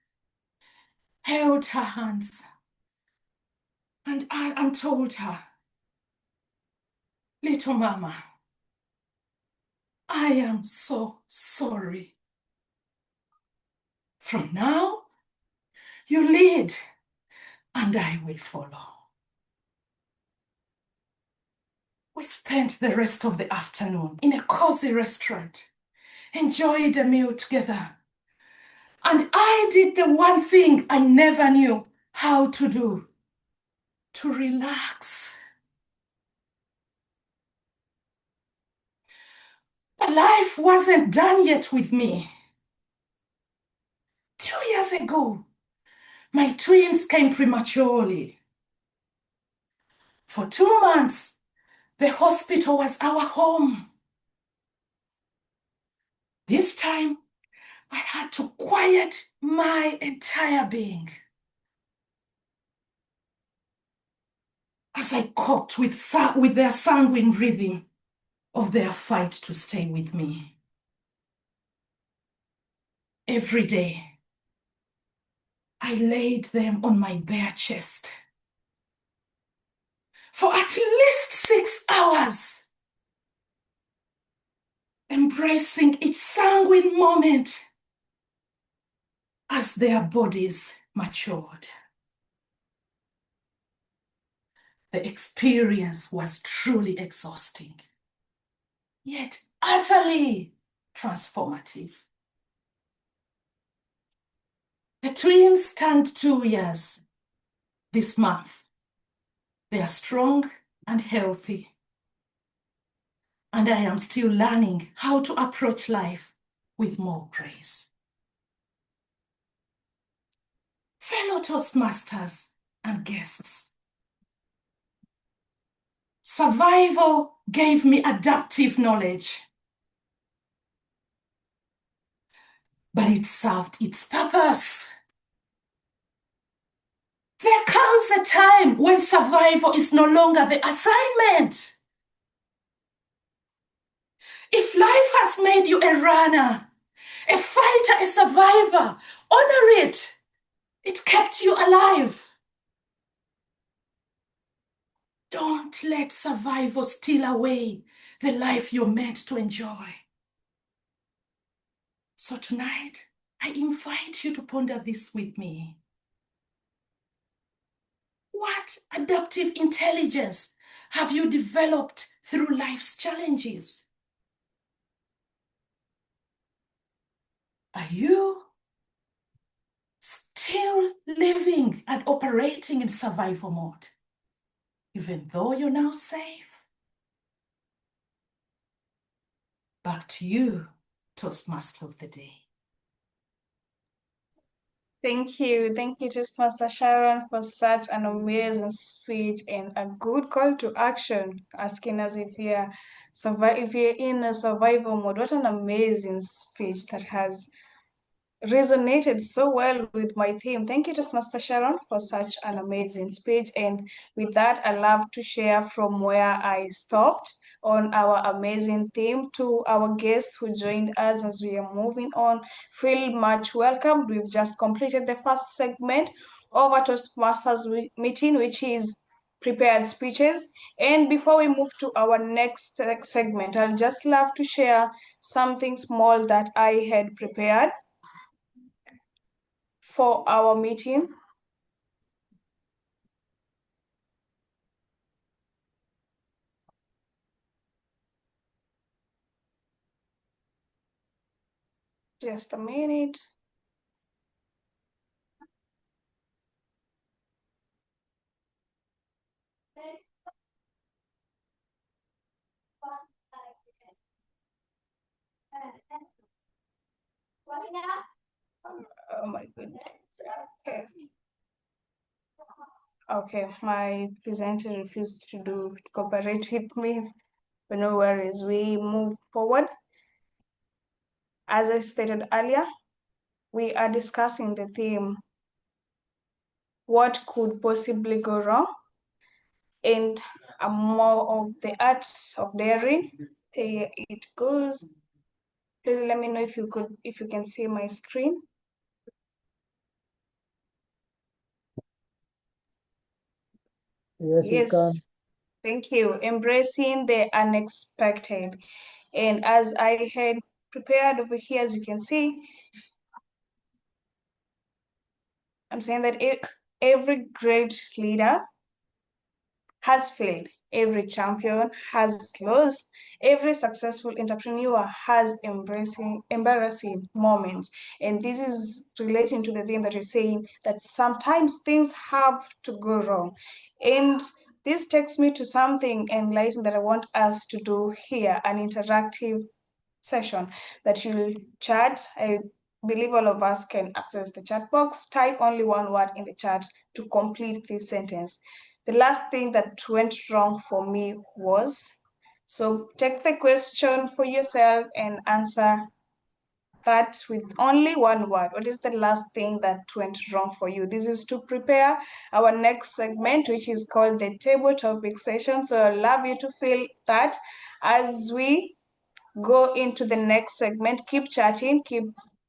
held her hands, and told her, "Little mama, I am so sorry. From now, you lead and I will follow." We spent the rest of the afternoon in a cozy restaurant, enjoyed a meal together, and I did the one thing I never knew how to do: to relax. But life wasn't done yet with me. 2 years ago, my twins came prematurely. For 2 months, the hospital was our home. This time, I had to quiet my entire being as I coped with their sanguine rhythm of their fight to stay with me. Every day, I laid them on my bare chest for at least 6 hours, embracing each sanguine moment as their bodies matured. The experience was truly exhausting, yet utterly transformative. The twins turned 2 years this month. They are strong and healthy, and I am still learning how to approach life with more grace. Fellow Toastmasters and guests, survival gave me adaptive knowledge, but it served its purpose. There comes a time when survival is no longer the assignment. If life has made you a runner, a fighter, a survivor, honor it. It kept you alive. Don't let survival steal away the life you're meant to enjoy. So tonight, I invite you to ponder this with me. What adaptive intelligence have you developed through life's challenges? Are you still living and operating in survival mode, even though you're now safe? Back to you, Toastmaster of the Day. Thank you, Toastmaster Sharon, for such an amazing speech and a good call to action, asking us if you're in a survival mode. What an amazing speech that has resonated so well with my theme. Thank you, Toastmaster Sharon, for such an amazing speech. And with that, I love to share from where I stopped on our amazing theme to our guests who joined us as we are moving on. Feel much welcomed. We've just completed the first segment of our Toastmasters meeting, which is prepared speeches. And before we move to our next segment, I'll just love to share something small that I had prepared for our meeting. Just a minute. Oh my goodness. Okay. Okay, my presenter refused to cooperate with me, but no worries. We move forward. As I stated earlier, we are discussing the theme, what could possibly go wrong? And more of the art of daring. Here it goes. Please let me know if you can see my screen. Yes, we can. Thank you. Embracing the unexpected. And as I had prepared over here, as you can see, I'm saying that every great leader has failed. Every champion has lost. Every successful entrepreneur has embarrassing moments. And this is relating to the thing that you're saying, that sometimes things have to go wrong. And this takes me to something enlightening that I want us to do here, an interactive session that you'll chat. I believe all of us can access the chat box. Type only one word in the chat to complete this sentence. The last thing that went wrong for me was. So take the question for yourself and answer that with only one word. What is the last thing that went wrong for you? This is to prepare our next segment, which is called the table topic session. So I'd love you to feel that as we go into the next segment. Keep chatting, keep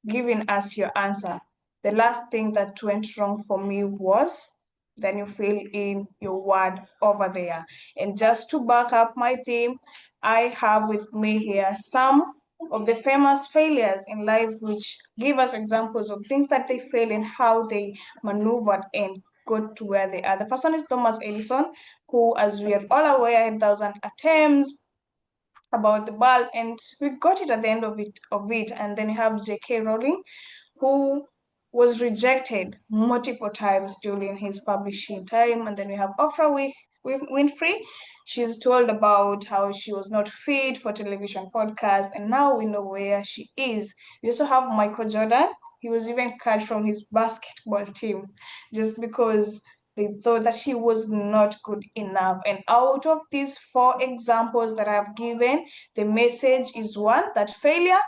giving us your answer. The last thing that went wrong for me was, then you fill in your word over there. And just to back up my theme, I have with me here some of the famous failures in life which give us examples of things that they fail and how they maneuvered and got to where they are. The first one is Thomas Edison, who, as we are all aware, had 1,000 attempts about the bulb, and we got it at the end of it. And then you have J.K. Rowling, who was rejected multiple times during his publishing time. And then we have Oprah Winfrey. She's told about how she was not fit for television podcast, and now we know where she is. We also have Michael Jordan. He was even cut from his basketball team just because they thought that he was not good enough. And out of these 4 examples that I've given, the message is one, that failure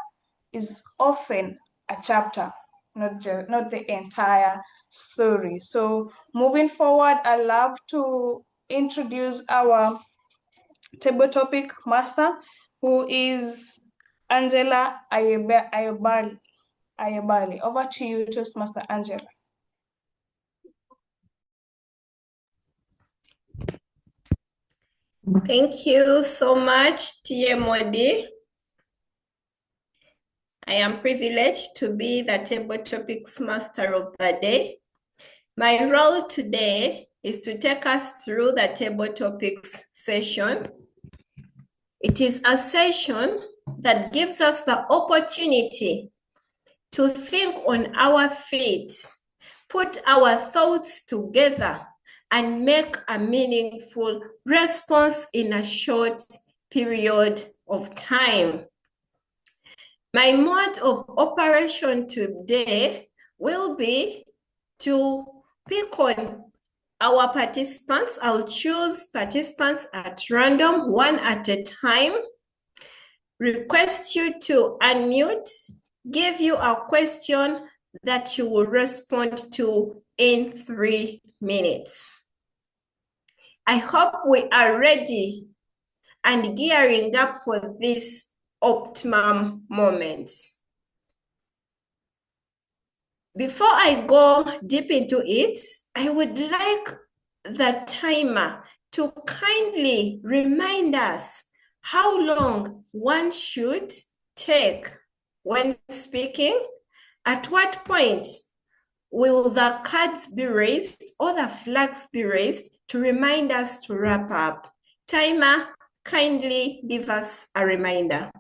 is often a chapter, not the entire story. So moving forward, I love to introduce our table topic master, who is Angela Ayobali. Over to you, Toastmaster Angela. Thank you so much, Tia Modi. I am privileged to be the table topics master of the day. My role today is to take us through the table topics session. It is a session that gives us the opportunity to think on our feet, put our thoughts together, and make a meaningful response in a short period of time. My mode of operation today will be to pick on our participants. I'll choose participants at random, one at a time. Request you to unmute give you a question that you will respond to in 3 minutes. I hope we are ready and gearing up for this optimum moment. Before I go deep into it, I would like the timer to kindly remind us how long one should take when speaking. At what point will the cards be raised or the flags be raised to remind us to wrap up? Timer, kindly give us a reminder.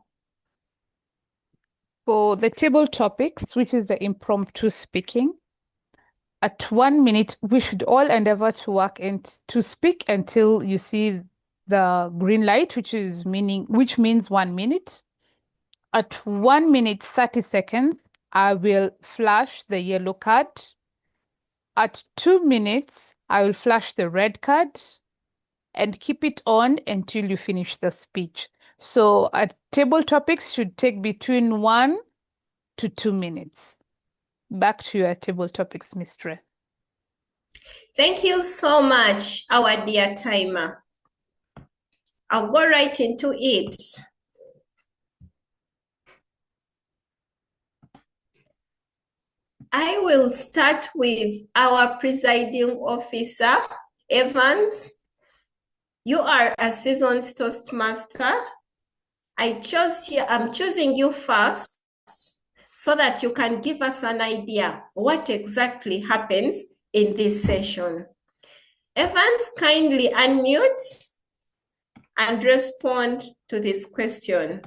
For the table topics, which is the impromptu speaking, at 1 minute, we should all endeavor to work and to speak until you see the green light, which means 1 minute. At 1 minute 30 seconds, I will flash the yellow card. At 2 minutes, I will flash the red card and keep it on until you finish the speech. So table topics should take between 1 to 2 minutes. Back to your table topics, Mistress. Thank you so much, our dear timer. I'll go right into it. I will start with our presiding officer, Evans. You are a seasoned Toastmaster. I'm choosing you first so that you can give us an idea what exactly happens in this session. Evans, kindly unmute and respond to this question.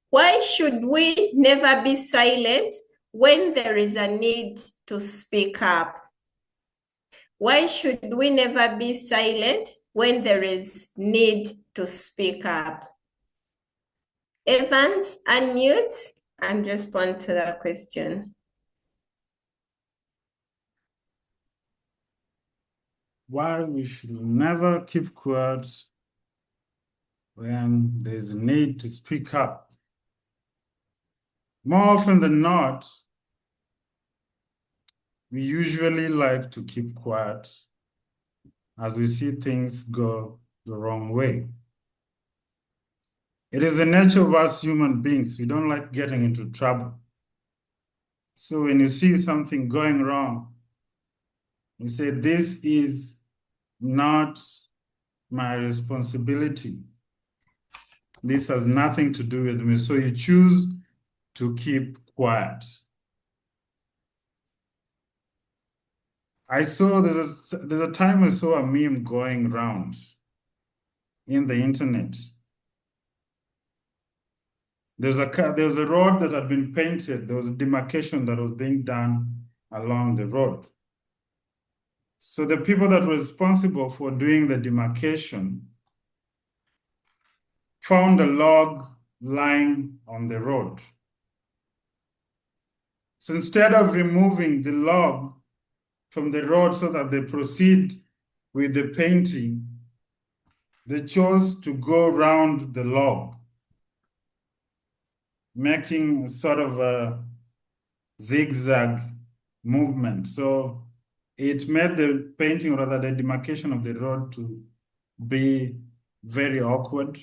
Why should we never be silent when there is a need to speak up? Why should we never be silent when there is need to speak up? Evans, unmute and respond to the question. Why we should never keep quiet when there's a need to speak up. More often than not, we usually like to keep quiet as we see things go the wrong way. It is the nature of us human beings. We don't like getting into trouble. So when you see something going wrong, you say, this is not my responsibility. This has nothing to do with me. So you choose to keep quiet. There's a time I saw a meme going around in the internet. There was a road that had been painted. There was a demarcation that was being done along the road. So the people that were responsible for doing the demarcation found a log lying on the road. So instead of removing the log from the road so that they proceed with the painting, they chose to go around the log, making sort of a zigzag movement. So it made the painting, or rather the demarcation of the road, to be very awkward.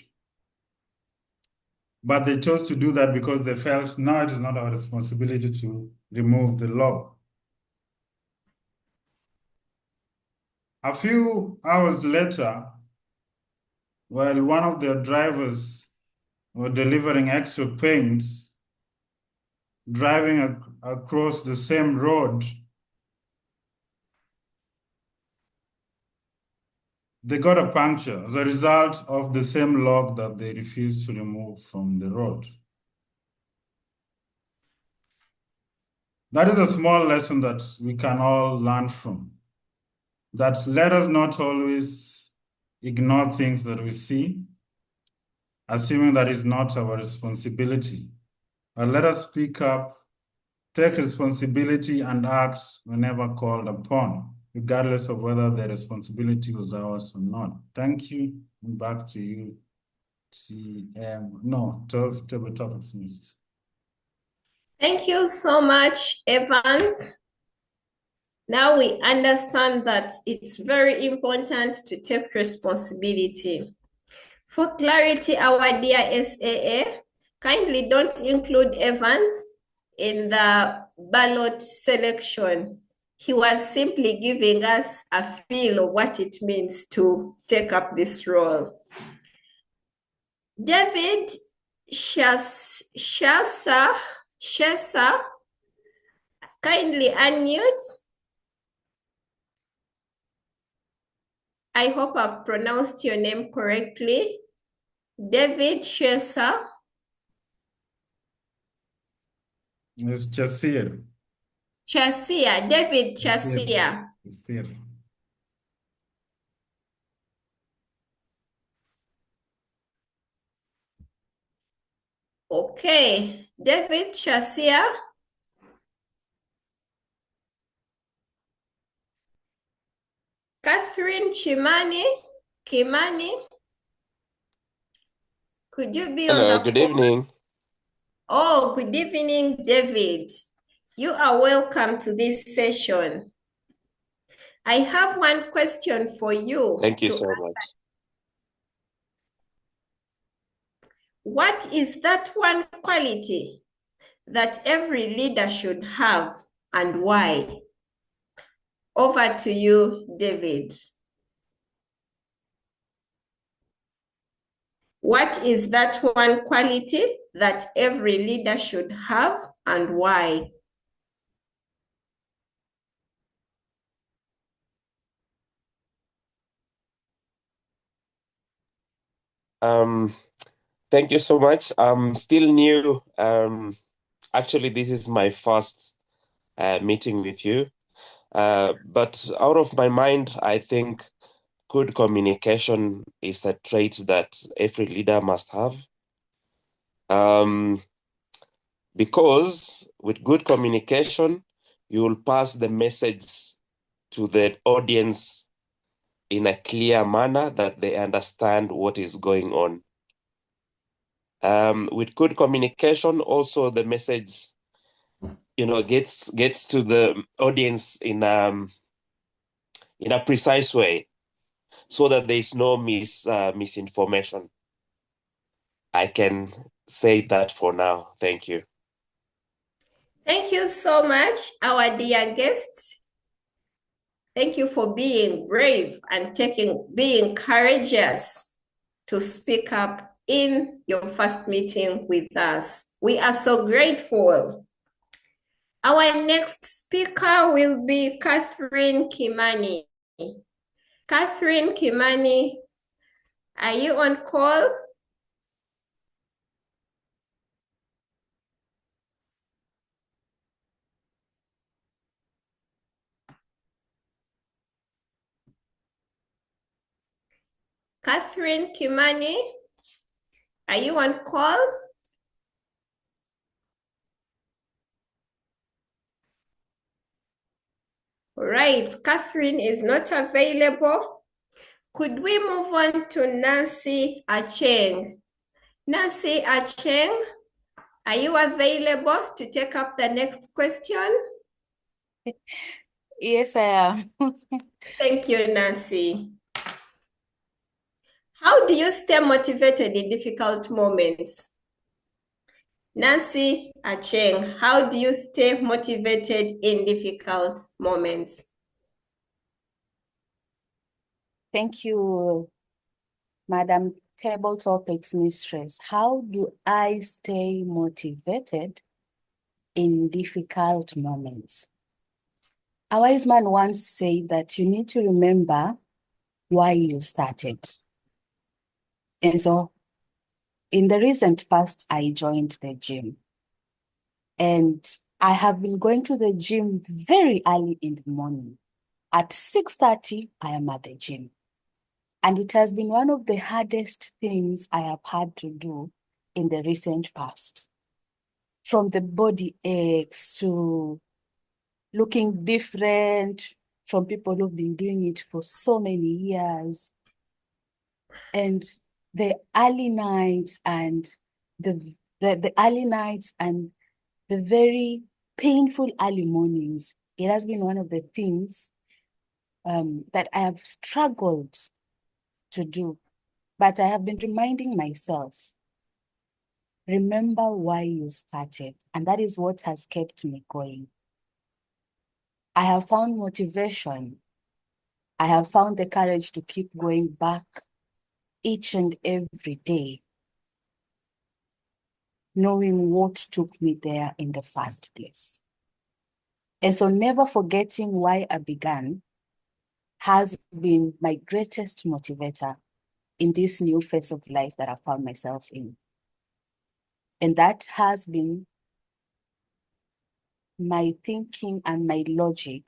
But they chose to do that because they felt, no, it is not our responsibility to remove the log. A few hours later, while one of their drivers were delivering extra paints, driving across the same road, they got a puncture as a result of the same log that they refused to remove from the road. That is a small lesson that we can all learn from. That let us not always ignore things that we see, assuming that it's not our responsibility. But let us speak up, take responsibility, and act whenever called upon, regardless of whether the responsibility was ours or not. Thank you, and back to you, No, table topics missed. Thank you so much, Evans. Now we understand that it's very important to take responsibility. For clarity, our dear SAA, kindly don't include Evans in the ballot selection. He was simply giving us a feel of what it means to take up this role. David Shasa, kindly unmute. I hope I've pronounced your name correctly. David Shesa. It's Chasir. Chasia, David Chasia. Chasir. Okay, David Chasia. Catherine Kimani. Could you be on Hello, the good call? evening. Oh, good evening, David. You are welcome to this session. I have one question for you. Thank you to so answer. much. What is that one quality that every leader should have and why? Over to you, David. What is that one quality that every leader should have and why? Thank you so much. I'm still new. Actually, this is my first meeting with you. But out of my mind, I think good communication is a trait that every leader must have. Because with good communication, you will pass the message to the audience in a clear manner that they understand what is going on. With good communication, also the message, gets to the audience in a precise way, so that there is no misinformation. I can say that for now. Thank you. Thank you so much, our dear guests. Thank you for being brave and being courageous to speak up in your first meeting with us. We are so grateful. Our next speaker will be Catherine Kimani. Catherine Kimani, are you on call? Catherine Kimani, are you on call? Right, Catherine is not available. Could we move on to Nancy Acheng? Nancy Acheng, are you available to take up the next question? Yes, I am. Thank you, Nancy. How do you stay motivated in difficult moments? Nancy Acheng, how do you stay motivated in difficult moments? Thank you, Madam Table Topics Mistress. How do I stay motivated in difficult moments? A wise man once said that you need to remember why you started. And so in the recent past, I joined the gym. And I have been going to the gym very early in the morning. At 6:30, I am at the gym. And it has been one of the hardest things I have had to do in the recent past. From the body aches to looking different from people who've been doing it for so many years. And the early nights and the early nights and the very painful early mornings. It has been one of the things that I have struggled to do, but I have been reminding myself, remember why you started, and that is what has kept me going. I have found motivation. I have found the courage to keep going back each and every day, knowing what took me there in the first place. And so never forgetting why I began has been my greatest motivator in this new phase of life that I found myself in. And that has been my thinking and my logic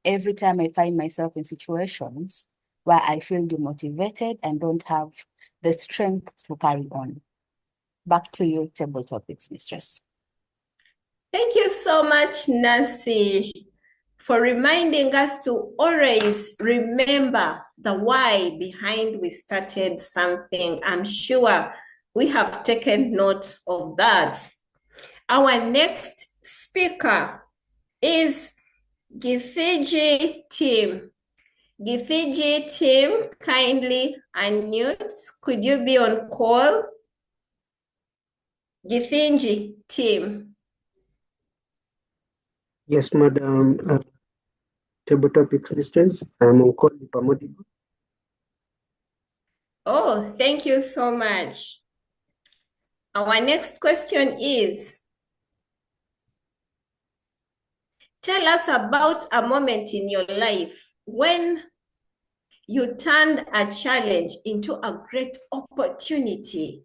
every time I find myself in situations where I feel demotivated and don't have the strength to carry on. Back to you, Table Topics Mistress. Thank you so much, Nancy, for reminding us to always remember the why behind we started something. I'm sure we have taken note of that. Our next speaker is Githiji Team. Githiji Team, kindly unmute. Could you be on call? Githiji Team. Yes, Madam Table Topics Mistress. I'm on call. Oh, thank you so much. Our next question is, tell us about a moment in your life when you turned a challenge into a great opportunity.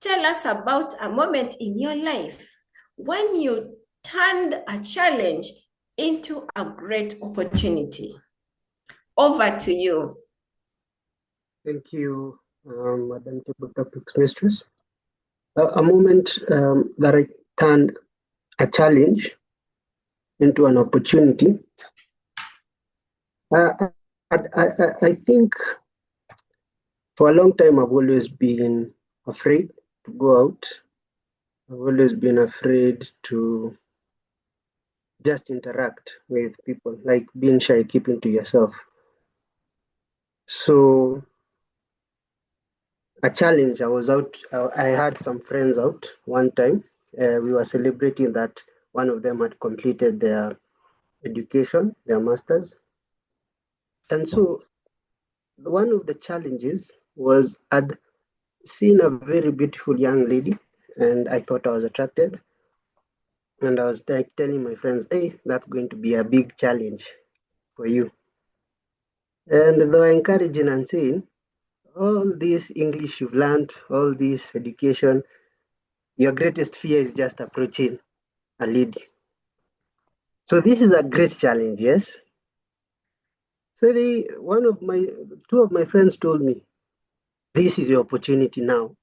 Tell us about a moment in your life when you turned a challenge into a great opportunity. Over to you. Thank you, Madam Table Topics Mistress. A moment that I turned a challenge into an opportunity. I think for a long time I've always been afraid to go out. I've always been afraid to just interact with people, like being shy, keeping to yourself. So a challenge, I was out, I had some friends out one time. We were celebrating that one of them had completed their education, their master's. And so one of the challenges was I'd seen a very beautiful young lady and I thought I was attracted. And I was like telling my friends, hey, that's going to be a big challenge for you. And they were encouraging and saying, all this English you've learned, all this education, your greatest fear is just approaching a lady. So this is a great challenge, yes? So two of my friends told me, this is your opportunity now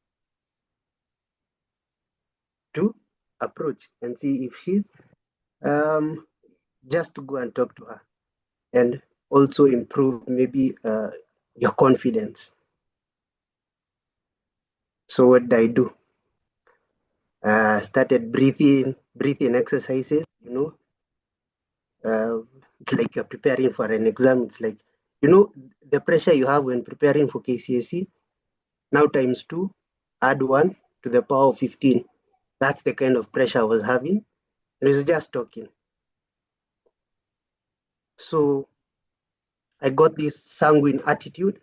to approach and see if she's just to go and talk to her and also improve maybe your confidence. So what did I do? Started breathing exercises, it's like you're preparing for an exam. It's like, the pressure you have when preparing for KCSE, now times 2, add 1 to the power of 15. That's the kind of pressure I was having. It was just talking. So I got this sanguine attitude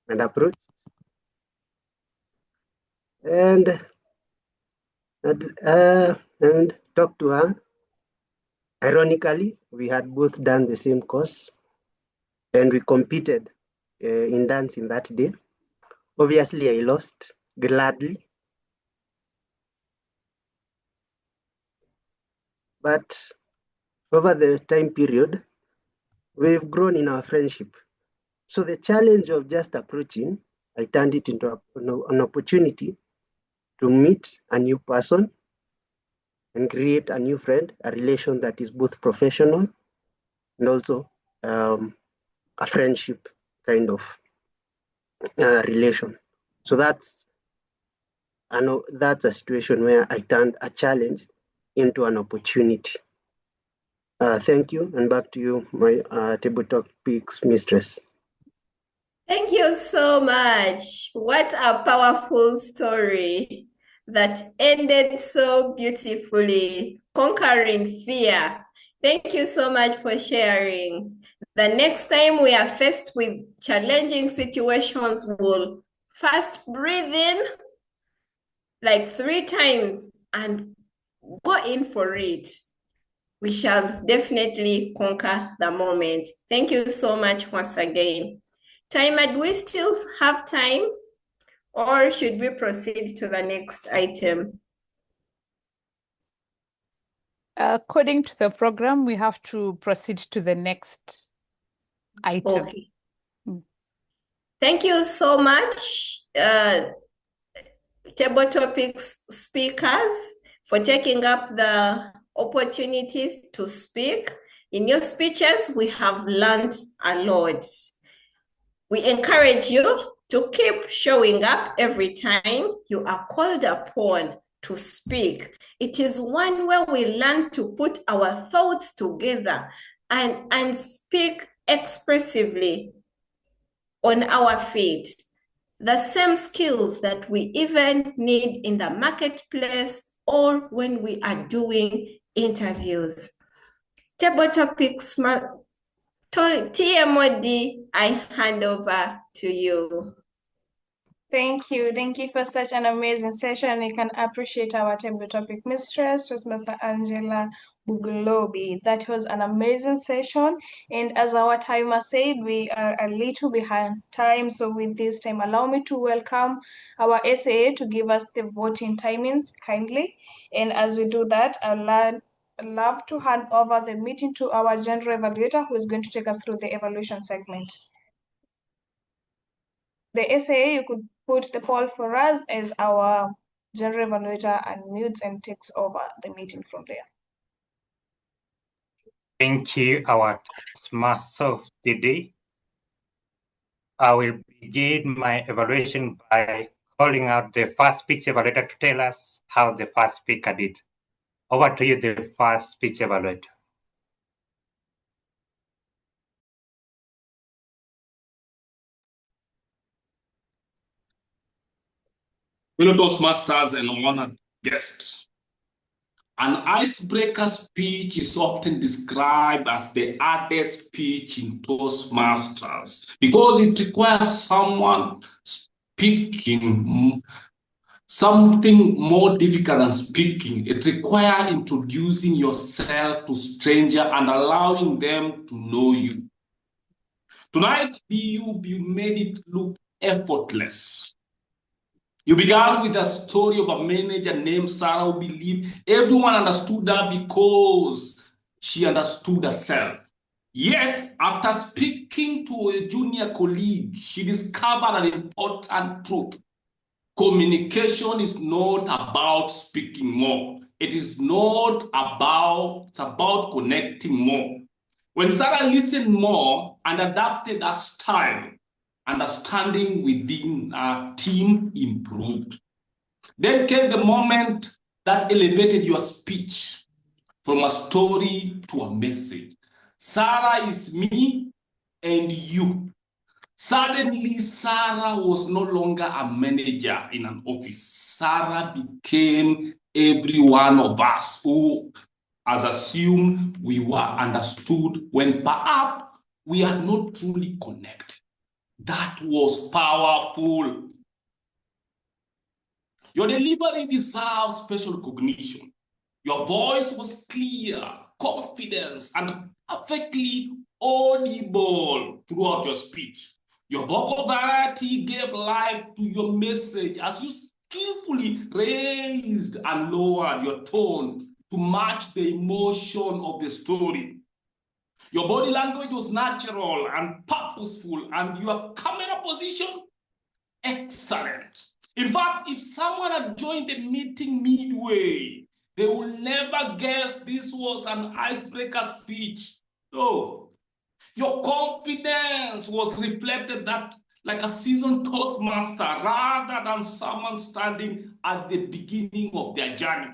and approach. And talk to her. Ironically, we had both done the same course and we competed in dancing that day. Obviously, I lost gladly. But over the time period, we've grown in our friendship. So the challenge of just approaching, I turned it into an opportunity to meet a new person and create a new friend, a relation that is both professional and also a friendship kind of. relation. So that's a situation where I turned a challenge into an opportunity. Thank you, and back to you, my table topics mistress. Thank you so much. What a powerful story that ended so beautifully, conquering fear. Thank you so much for sharing. The next time we are faced with challenging situations, we'll first breathe in like 3 times and go in for it. We shall definitely conquer the moment. Thank you so much once again. Timer, do we still have time, or should we proceed to the next item? According to the program, we have to proceed to the next item. Okay. Thank you so much, table topics speakers, for taking up the opportunities to speak. In your speeches, we have learned a lot. We encourage you to keep showing up every time you are called upon to speak. It is one way we learn to put our thoughts together and speak expressively on our feet. The same skills that we even need in the marketplace or when we are doing interviews. Table topics, TMOD, I hand over to you. Thank you. Thank you for such an amazing session. I can appreciate our table topic mistress, Toastmaster Angela Bugulobi. That was an amazing session. And as our timer said, we are a little behind time. So with this time, allow me to welcome our SAA to give us the voting timings kindly. And as we do that, I'd love to hand over the meeting to our general evaluator, who is going to take us through the evaluation segment. The SAA, you could put the poll for us as our general evaluator and mutes and takes over the meeting from there. Thank you, our Toastmaster of the day. I will begin my evaluation by calling out the first speech evaluator to tell us how the first speaker did. Over to you, the first speech evaluator. Fellow Toastmasters and honored guests, an icebreaker speech is often described as the hardest speech in Toastmasters because it requires someone speaking something more difficult than speaking. It requires introducing yourself to stranger and allowing them to know you. Tonight, you made it look effortless. You began with a story of a manager named Sarah who believed everyone understood her because she understood herself. Yet, after speaking to a junior colleague, she discovered an important truth. Communication is not about speaking more. It's about connecting more. When Sarah listened more and adapted her style, understanding within our team improved. Then came the moment that elevated your speech from a story to a message. Sarah is me and you. Suddenly, Sarah was no longer a manager in an office. Sarah became every one of us who has assumed we were understood when perhaps we are not truly connected. That was powerful. Your delivery deserves special recognition. Your voice was clear, confident, and perfectly audible throughout your speech. Your vocal variety gave life to your message as you skillfully raised and lowered your tone to match the emotion of the story. Your body language was natural and purposeful, and your camera position, excellent. In fact, if someone had joined the meeting midway, they will never guess this was an icebreaker speech. No. Your confidence was reflected that like a seasoned Toastmaster rather than someone standing at the beginning of their journey.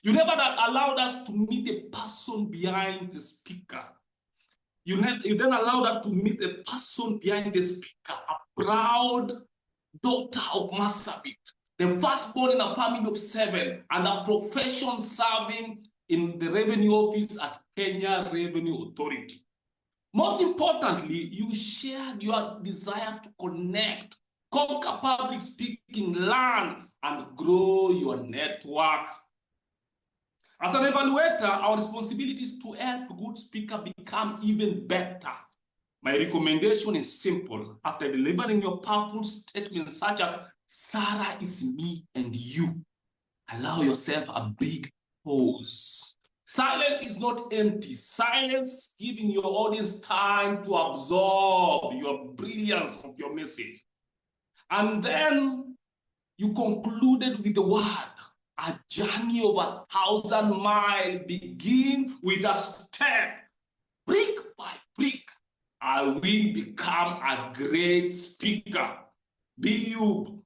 You never allowed us to meet the person behind the speaker. You then allowed us to meet the person behind the speaker, a proud daughter of Marsabit, the firstborn in a family of 7, and a profession serving in the revenue office at Kenya Revenue Authority. Most importantly, you shared your desire to connect, conquer public speaking, learn, and grow your network. As an evaluator, our responsibility is to help good speakers become even better. My recommendation is simple. After delivering your powerful statements such as, Sarah is me and you, allow yourself a big pause. Silence is not empty. Silence giving your audience time to absorb your brilliance of your message. And then you concluded with the word, a journey of 1,000 miles begin with a step. Brick by brick, I will become a great speaker. Biyub,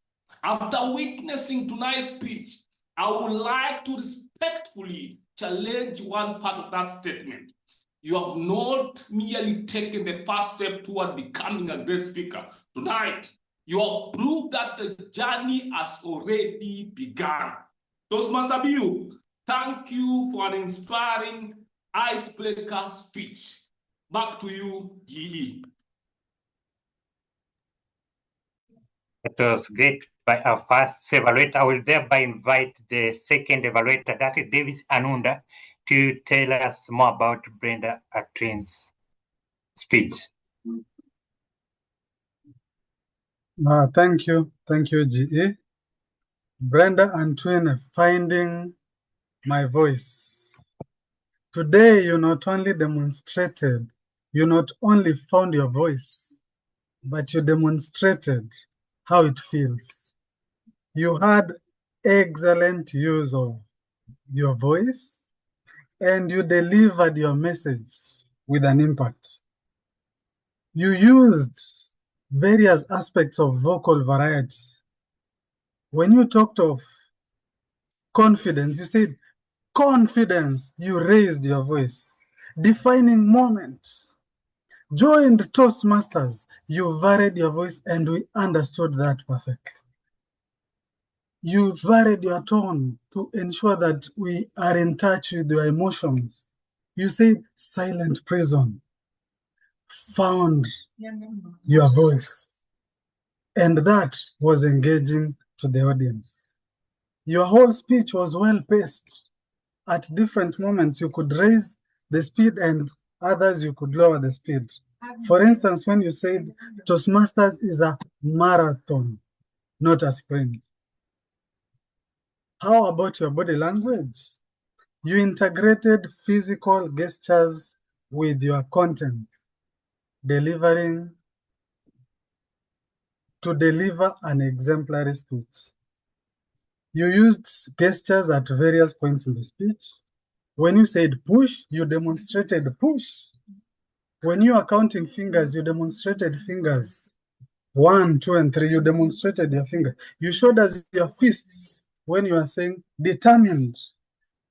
after witnessing tonight's speech, I would like to respectfully challenge one part of that statement. You have not merely taken the first step toward becoming a great speaker. Tonight, you have proved that the journey has already begun. Toastmaster Biyub, thank you for an inspiring icebreaker speech. Back to you, GE. It was great by our first evaluator. I will thereby invite the second evaluator, that is Davis Anunda, to tell us more about Brenda Atwin's speech. Thank you, GE. Brenda Atwin, finding my voice. Today, you not only demonstrated, you not only found your voice, but you demonstrated how it feels. You had excellent use of your voice, and you delivered your message with an impact. You used various aspects of vocal variety. When you talked of confidence, you said, confidence, you raised your voice. Defining moment. Joined Toastmasters, you varied your voice, and we understood that perfectly. You varied your tone to ensure that we are in touch with your emotions. You said silent prison, found your voice, and that was engaging to the audience. Your whole speech was well paced. At different moments, you could raise the speed and others you could lower the speed. For instance, when you said Toastmasters is a marathon, not a sprint. How about your body language? You integrated physical gestures with your content, delivering to deliver an exemplary speech. You used gestures at various points in the speech. When you said push, you demonstrated push. When you are counting fingers, you demonstrated fingers. 1, 2, and 3, you demonstrated your finger. You showed us your fists when you are saying determined,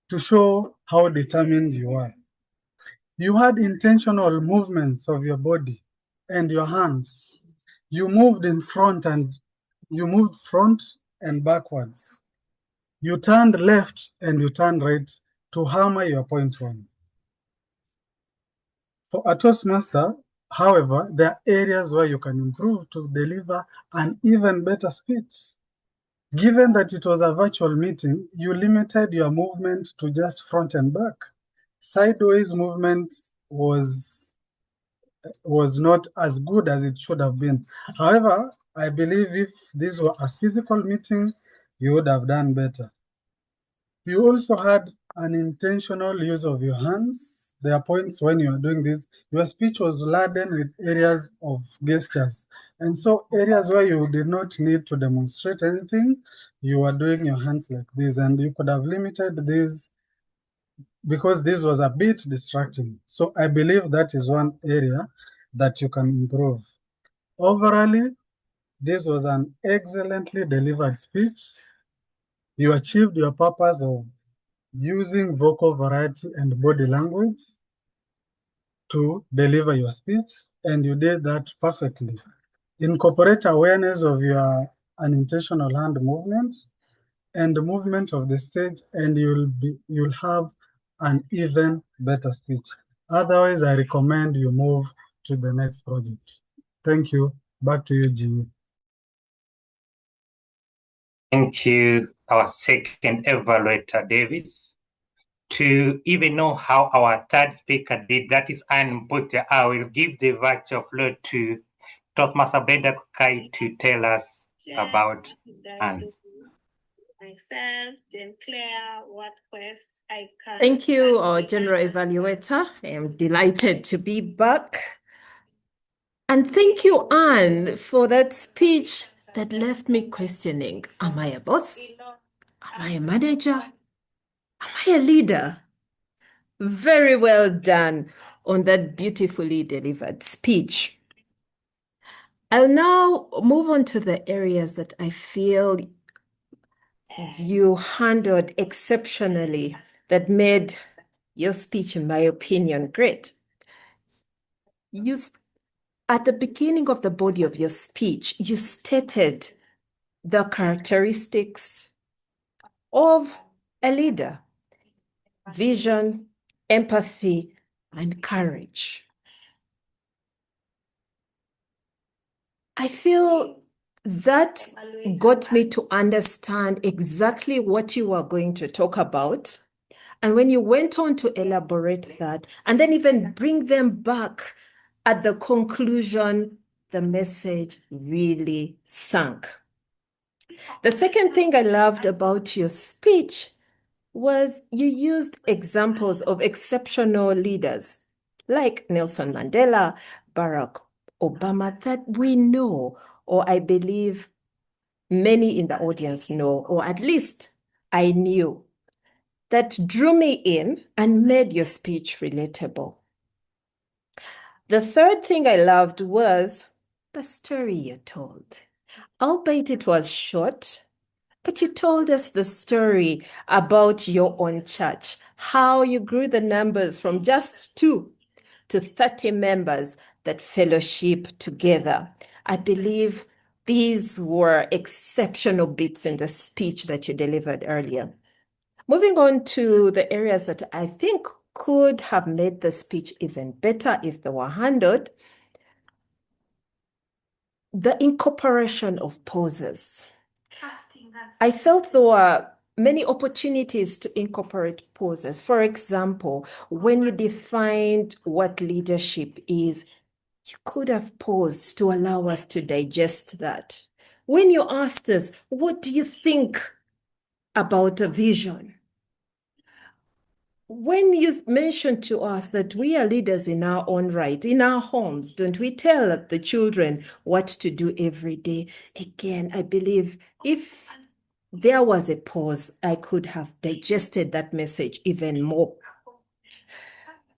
to show how determined you are. You had intentional movements of your body and your hands. You moved in front and backwards. You turned left and you turned right to hammer your point home. For a Toastmaster, however, there are areas where you can improve to deliver an even better speech. Given that it was a virtual meeting, you limited your movement to just front and back. Sideways movement was not as good as it should have been. However, I believe if this were a physical meeting, you would have done better. You also had an intentional use of your hands. There are points when you are doing this, your speech was laden with areas of gestures. And so areas where you did not need to demonstrate anything, you were doing your hands like this, and you could have limited this because this was a bit distracting. So I believe that is one area that you can improve. Overall, this was an excellently delivered speech. You achieved your purpose of using vocal variety and body language to deliver your speech, and you did that perfectly. Incorporate awareness of your unintentional hand movements and the movement of the stage, and you'll have an even better speech. Otherwise, I recommend you move to the next project. Thank you. Back to you, G. Thank you, our second evaluator, Davis. To even know how our third speaker did, that is Anne Mputia, I will give the virtual floor to Toastmaster Brenda Kukai to tell us about Anne's. Myself, then Claire, what quest I can. Thank you, our General Evaluator. I am delighted to be back. And thank you, Anne, for that speech that left me questioning, am I a boss? Am I a manager? Am I a leader? Very well done on that beautifully delivered speech. I'll now move on to the areas that I feel you handled exceptionally that made your speech, in my opinion, great. At the beginning of the body of your speech, you stated the characteristics of a leader: vision, empathy, and courage. I feel that got me to understand exactly what you were going to talk about. And when you went on to elaborate that and then even bring them back at the conclusion, the message really sank. The second thing I loved about your speech was you used examples of exceptional leaders like Nelson Mandela, Barack Obama, that we know, or I believe many in the audience know, or at least I knew, that drew me in and made your speech relatable. The third thing I loved was the story you told. Albeit it was short, but you told us the story about your own church, how you grew the numbers from just 2 to 30 members that fellowship together. I believe these were exceptional bits in the speech that you delivered earlier. Moving on to the areas that I think could have made the speech even better if they were handled, the incorporation of poses. I felt there were many opportunities to incorporate poses. For example, when you defined what leadership is, you could have paused to allow us to digest that. When you asked us, what do you think about a vision? When you mentioned to us that we are leaders in our own right, in our homes, don't we tell the children what to do every day? Again, I believe if there was a pause, I could have digested that message even more.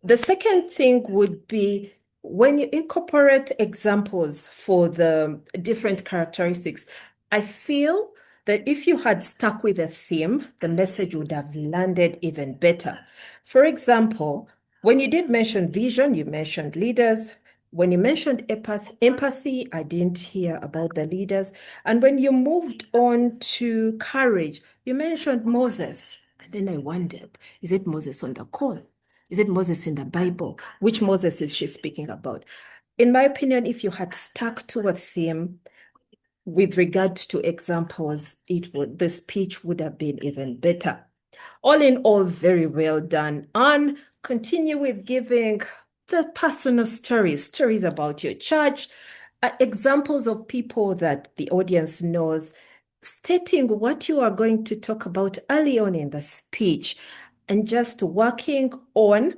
The second thing would be when you incorporate examples for the different characteristics, I feel that if you had stuck with a theme, the message would have landed even better. For example, when you did mention vision, you mentioned leaders. When you mentioned empathy, I didn't hear about the leaders. And when you moved on to courage, you mentioned Moses. And then I wondered, is it Moses on the call? Is it Moses in the Bible? Which Moses is she speaking about? In my opinion, if you had stuck to a theme with regard to examples, the speech would have been even better. All in all, very well done. And continue with giving the personal stories about your church, examples of people that the audience knows, stating what you are going to talk about early on in the speech, and just working on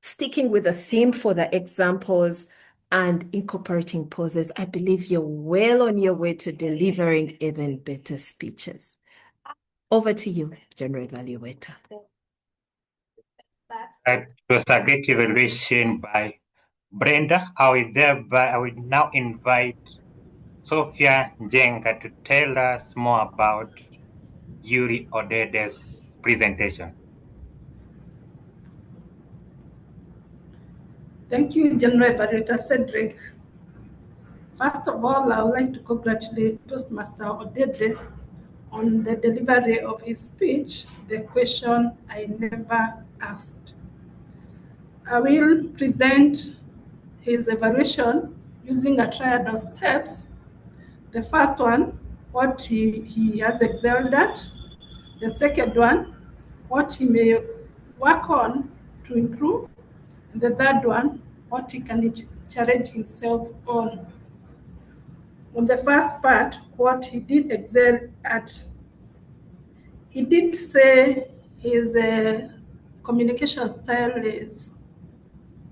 sticking with the theme for the examples and incorporating poses. I believe you're well on your way to delivering even better speeches. Over to you, General Evaluator. That was a great evaluation by Brenda, I will now invite Sophia Njenga to tell us more about Yuri Odede's presentation. Thank you, General Evaluator Cedric. First of all, I would like to congratulate Toastmaster Odede on the delivery of his speech, the question I never asked. I will present his evaluation using a triad of steps. The first one, what he has excelled at. The second one, what he may work on to improve. And the third one, what he can challenge himself on. On the first part, what he did excel at, he did say his communication style is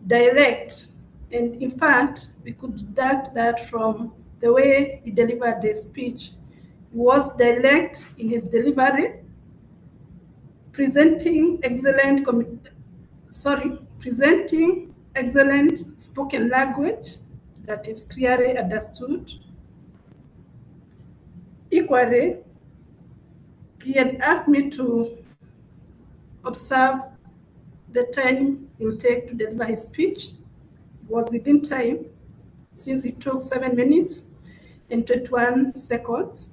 direct, and in fact, we could deduct that from the way he delivered the speech. He was direct in his delivery, presenting excellent spoken language that is clearly understood. Equally, he had asked me to observe the time it will take to deliver his speech. It was within time, since it took 7 minutes and 21 seconds.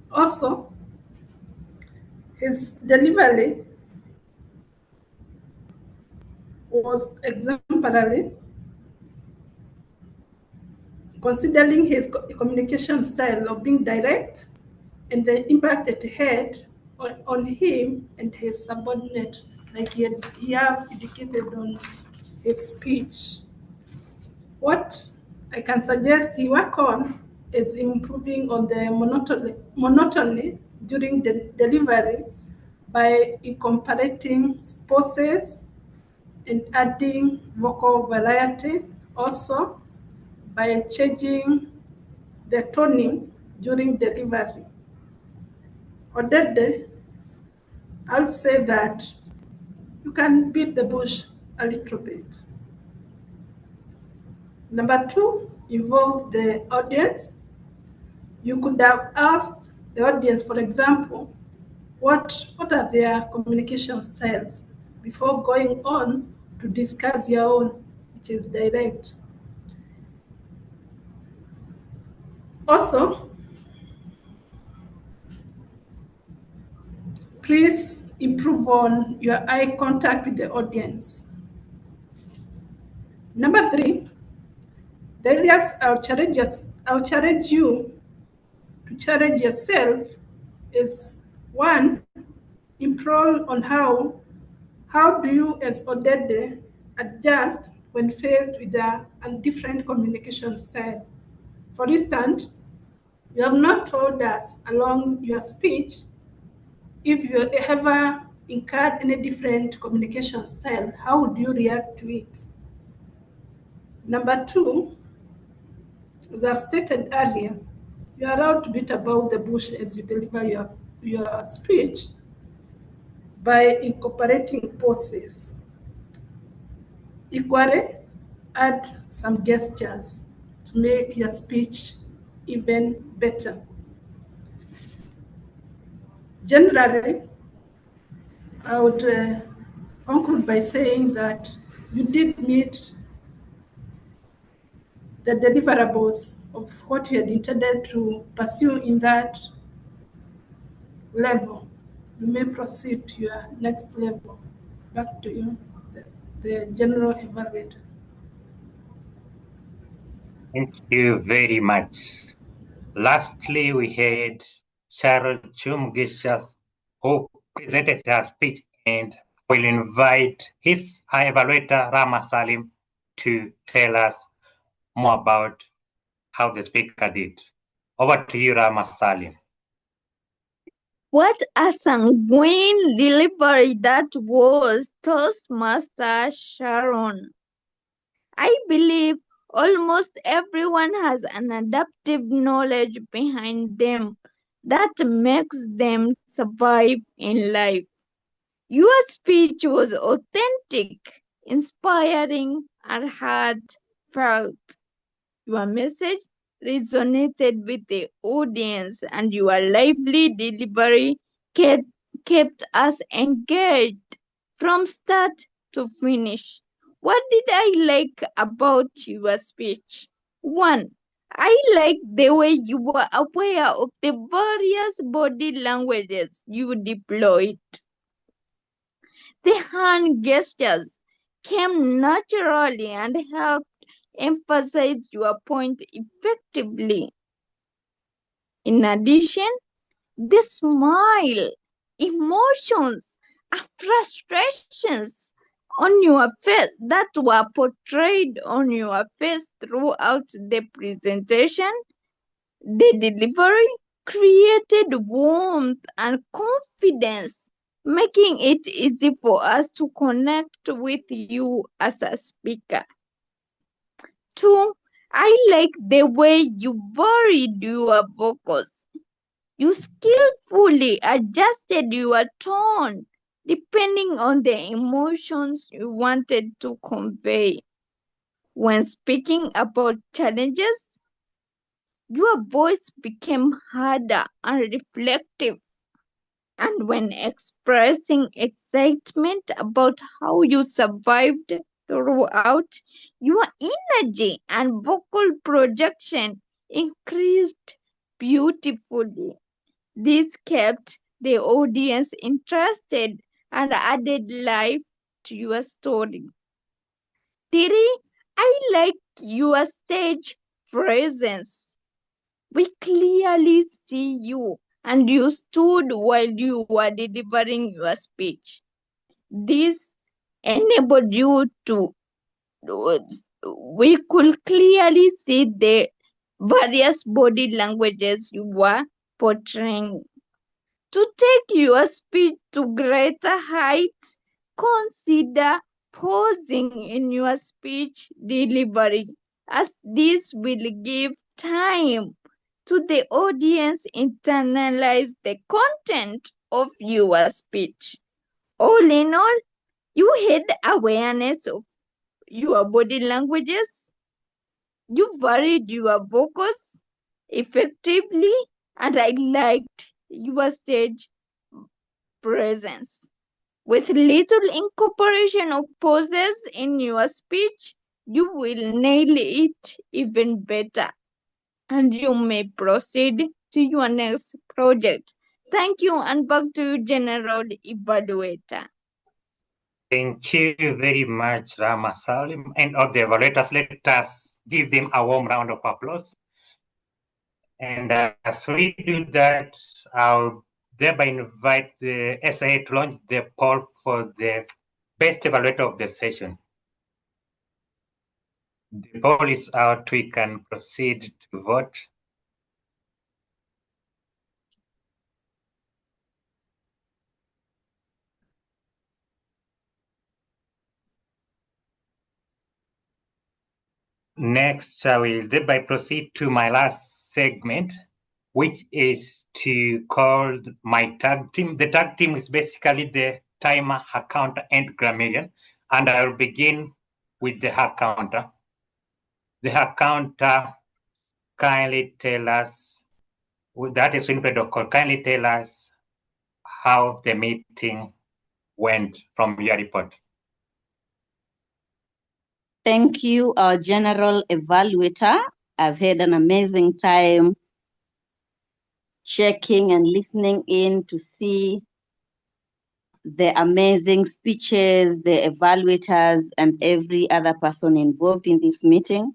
Also, his delivery was exemplary, considering his communication style of being direct and the impact it had on him and his subordinate, like he have indicated on his speech. What I can suggest he work on is improving on the monotony during the delivery by incorporating pauses and adding vocal variety. Also, by changing the toning during delivery. Odede, I would say that you can beat the bush a little bit. Number two, involve the audience. You could have asked the audience, for example, what are their communication styles before going on to discuss your own, which is direct. Also, please improve on your eye contact with the audience. Number three, the areas I'll challenge you to challenge yourself is one, improve on how do you as Odede adjust when faced with a different communication style. For instance, you have not told us along your speech if you ever incurred any different communication style, how would you react to it? Number two, as I've stated earlier, you are allowed to beat about the bush as you deliver your speech by incorporating pauses. Equally, add some gestures to make your speech even better. Generally, I would conclude by saying that you did meet the deliverables of what you had intended to pursue in that level. You may proceed to your next level. Back to you, the general evaluator. Thank you very much. Lastly, we had Sharon Chumgishas, who presented her speech, and will invite his evaluator, Rama Salim, to tell us more about how the speaker did. Over to you, Rama Salim. What a sanguine delivery that was, Toastmaster Sharon. I believe almost everyone has an adaptive knowledge behind them that makes them survive in life. Your speech was authentic, inspiring, and heartfelt. Your message resonated with the audience, and your lively delivery kept us engaged from start to finish. What did I like about your speech? One, I like the way you were aware of the various body languages you deployed. The hand gestures came naturally and helped emphasize your point effectively. In addition, the smile, emotions, and frustrations on your face that were portrayed on your face throughout the presentation, the delivery created warmth and confidence, making it easy for us to connect with you as a speaker. Two, I like the way you varied your vocals. You skillfully adjusted your tone depending on the emotions you wanted to convey. When speaking about challenges, your voice became harder and reflective. And when expressing excitement about how you survived throughout, your energy and vocal projection increased beautifully. This kept the audience interested and added life to your story. Tiri, I like your stage presence. We clearly see you and you stood while you were delivering your speech. This enabled you to, we could clearly see the various body languages you were portraying. To take your speech to greater heights, consider pausing in your speech delivery, as this will give time to the audience internalize the content of your speech. All in all, you had awareness of your body languages, you varied your vocals effectively, and I liked your stage presence. With little incorporation of pauses in your speech, you will nail it even better. And you may proceed to your next project. Thank you, and back to you, General Evaluator. Thank you very much, Rama Salim, and all the evaluators. Let us give them a warm round of applause. And as we do that, I'll thereby invite the SIA to launch the poll for the best evaluator of the session. The poll is out. We can proceed to vote. Next, I will thereby proceed to my last segment, which is to call my tag team. The tag team is basically the timer, hack counter, and grammarian. And I will begin with the hack counter. The hack counter, kindly tell us, that is Winfred Okol, kindly tell us how the meeting went from your report. Thank you, our General Evaluator. I've had an amazing time checking and listening in to see the amazing speeches, the evaluators, and every other person involved in this meeting.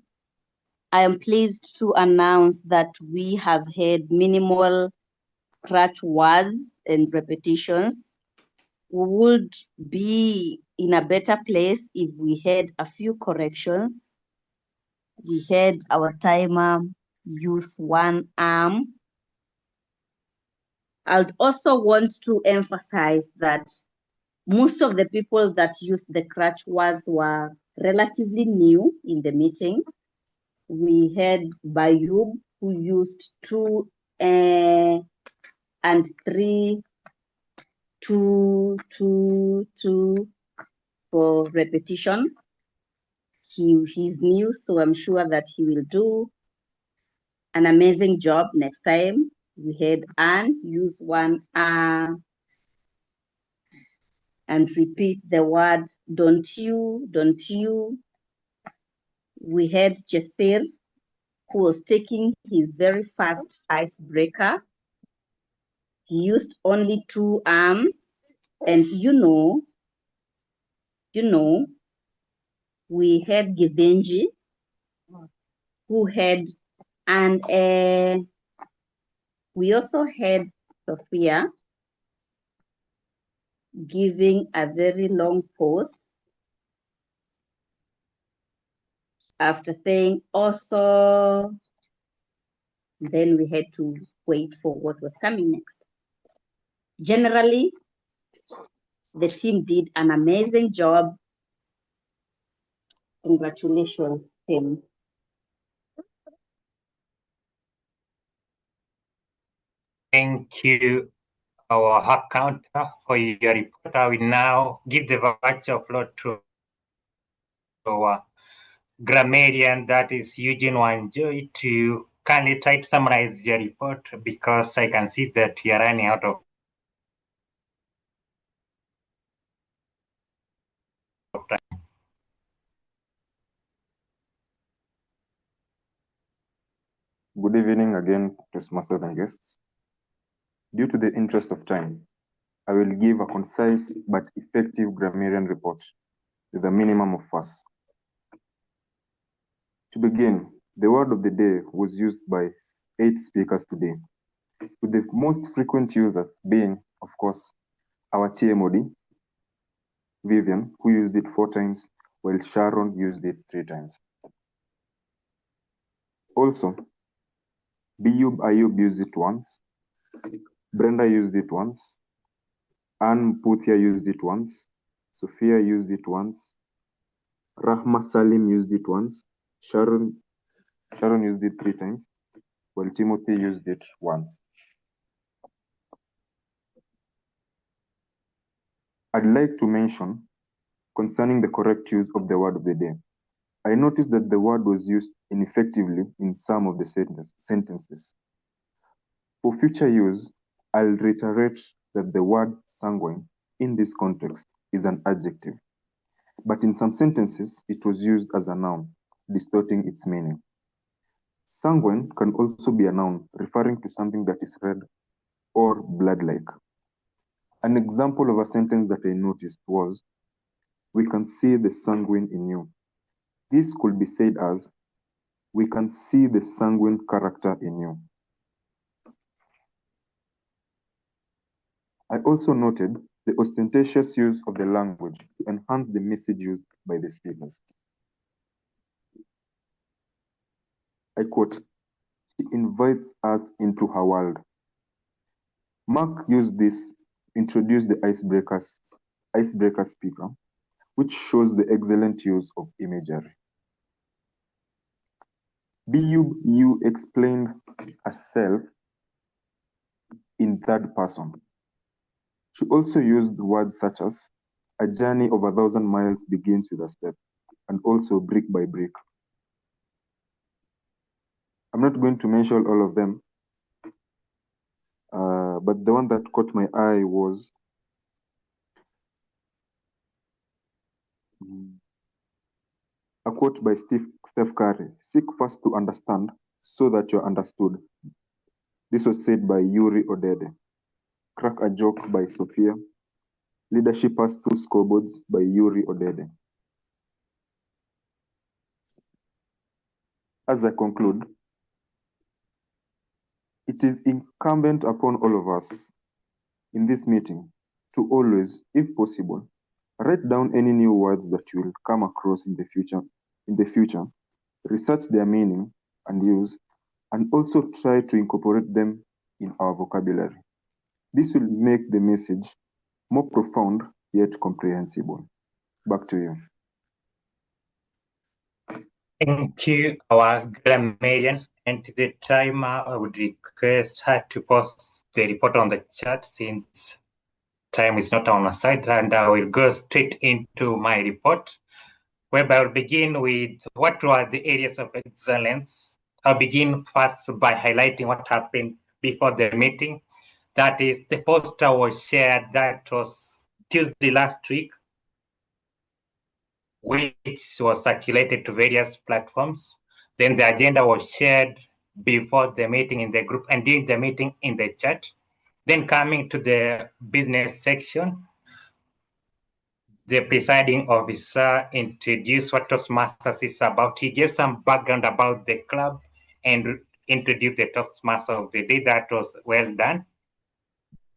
I am pleased to announce that we have had minimal scratch words and repetitions. We would be in a better place if we had a few corrections. We had our timer use one arm. I'd also want to emphasize that most of the people that used the crutch words were relatively new in the meeting. We had Bayub, who used 2 and 3 2 for repetition. He's new, so I'm sure that he will do an amazing job next time. We had Anne use one and repeat the word don't you. We had Jasir, who was taking his very first icebreaker. He used only 2 arms, and we had Gizenji, who had, and we also had Sophia giving a very long pause after saying also. Then we had to wait for what was coming next. Generally, the team did an amazing job. Congratulations, team. Thank you, our accountant, for your report. I will now give the virtual floor to our grammarian, that is Eugene Wanjoy, to kindly try to summarize your report, because I can see that you are running out of time. Good evening again, Toastmasters and guests. Due to the interest of time, I will give a concise but effective grammarian report with a minimum of fuss. To begin, the word of the day was used by 8 speakers today, with the most frequent users being, of course, our TMOD, Vivian, who used it 4 times, while Sharon used it 3 times. Also, Ayub used it once, Brenda used it once, Anne Puthia used it once, Sophia used it once, Rahma Salim used it once, Sharon used it 3 times, while Timothy used it once. I'd like to mention concerning the correct use of the word of the day. I noticed that the word was used ineffectively in some of the sentences. For future use, I'll reiterate that the word sanguine in this context is an adjective, but in some sentences it was used as a noun, distorting its meaning. Sanguine can also be a noun referring to something that is red or blood-like. An example of a sentence that I noticed was, "We can see the sanguine in you." This could be said as, "We can see the sanguine character in you." I also noted the ostentatious use of the language to enhance the message used by the speakers. I quote, "She invites us into her world." Mark used this to introduce the icebreaker speaker, which shows the excellent use of imagery. You explained herself in 3rd person. She also used words such as, "A journey of 1,000 miles begins with a step," and also brick by brick. I'm not going to mention all of them, but the one that caught my eye was a quote by Steph Curry, "Seek first to understand so that you're understood." This was said by Yuri Odede. Crack a joke by Sophia. Leadership has 2 scoreboards by Yuri Odede. As I conclude, it is incumbent upon all of us in this meeting to always, if possible, write down any new words that you will come across in the future, research their meaning and use, and also try to incorporate them in our vocabulary. This will make the message more profound yet comprehensible. Back to you. Thank you, our grammarian. And to the timer, I would request her to post the report on the chat, since time is not on our side, and I will go straight into my report, whereby I'll begin with what were the areas of excellence. I'll begin first by highlighting what happened before the meeting. That is, the poster was shared, that was Tuesday last week, which was circulated to various platforms. Then the agenda was shared before the meeting in the group and during the meeting in the chat. Then coming to the business section, the presiding officer introduced what Toastmasters is about. He gave some background about the club and introduced the Toastmaster of the day. That was well done.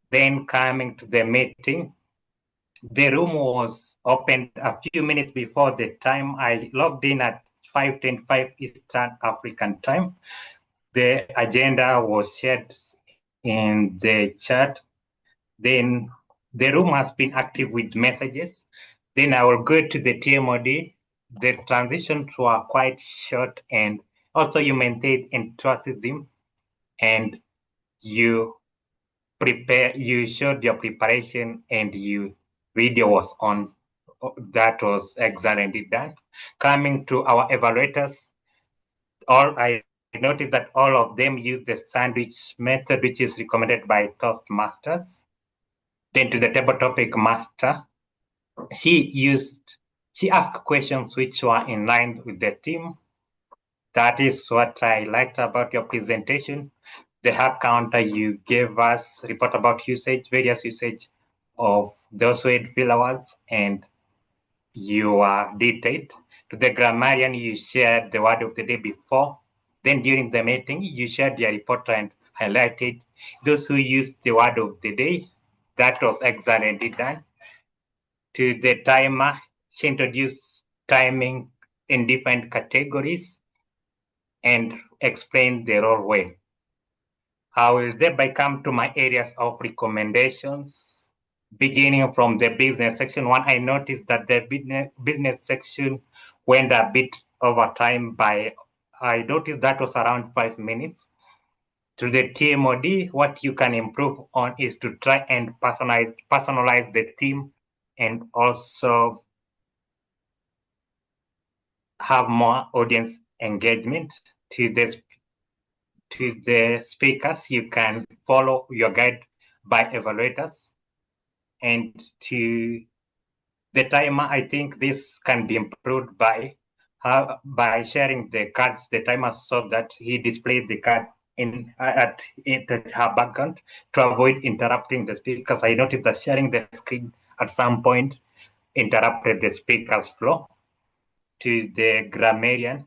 Then coming to the meeting, the room was opened a few minutes before the time. I logged in at 5:25 Eastern African time. The agenda was shared in the chat. Then the room has been active with messages. Then I will go to the TMOD. The transitions were quite short, and also you maintained enthusiasm and you showed your preparation and your video was on. That was excellently done. Coming to our evaluators, I noticed that all of them use the sandwich method, which is recommended by Toastmasters. Then to the table topic master, she asked questions which were in line with the theme. That is what I liked about your presentation. The hack counter you gave us, report about usage, various usage of those weight fill hours, and you are detailed. To the grammarian, you shared the word of the day before. Then during the meeting, you shared your report and highlighted those who used the word of the day. That was excellently done. To the timer, she introduced timing in different categories and explained the role well. I will thereby come to my areas of recommendations. Beginning from the business section one, I noticed that the business section went a bit over time I noticed that was around 5 minutes. To the TMOD, what you can improve on is to try and personalize the theme and also have more audience engagement. To the speakers, you can follow your guide by evaluators. And to the timer, I think this can be improved by sharing the cards, the timer, so that he displays the card at her background to avoid interrupting the speakers. I noticed that sharing the screen at some point interrupted the speaker's flow. To the grammarian,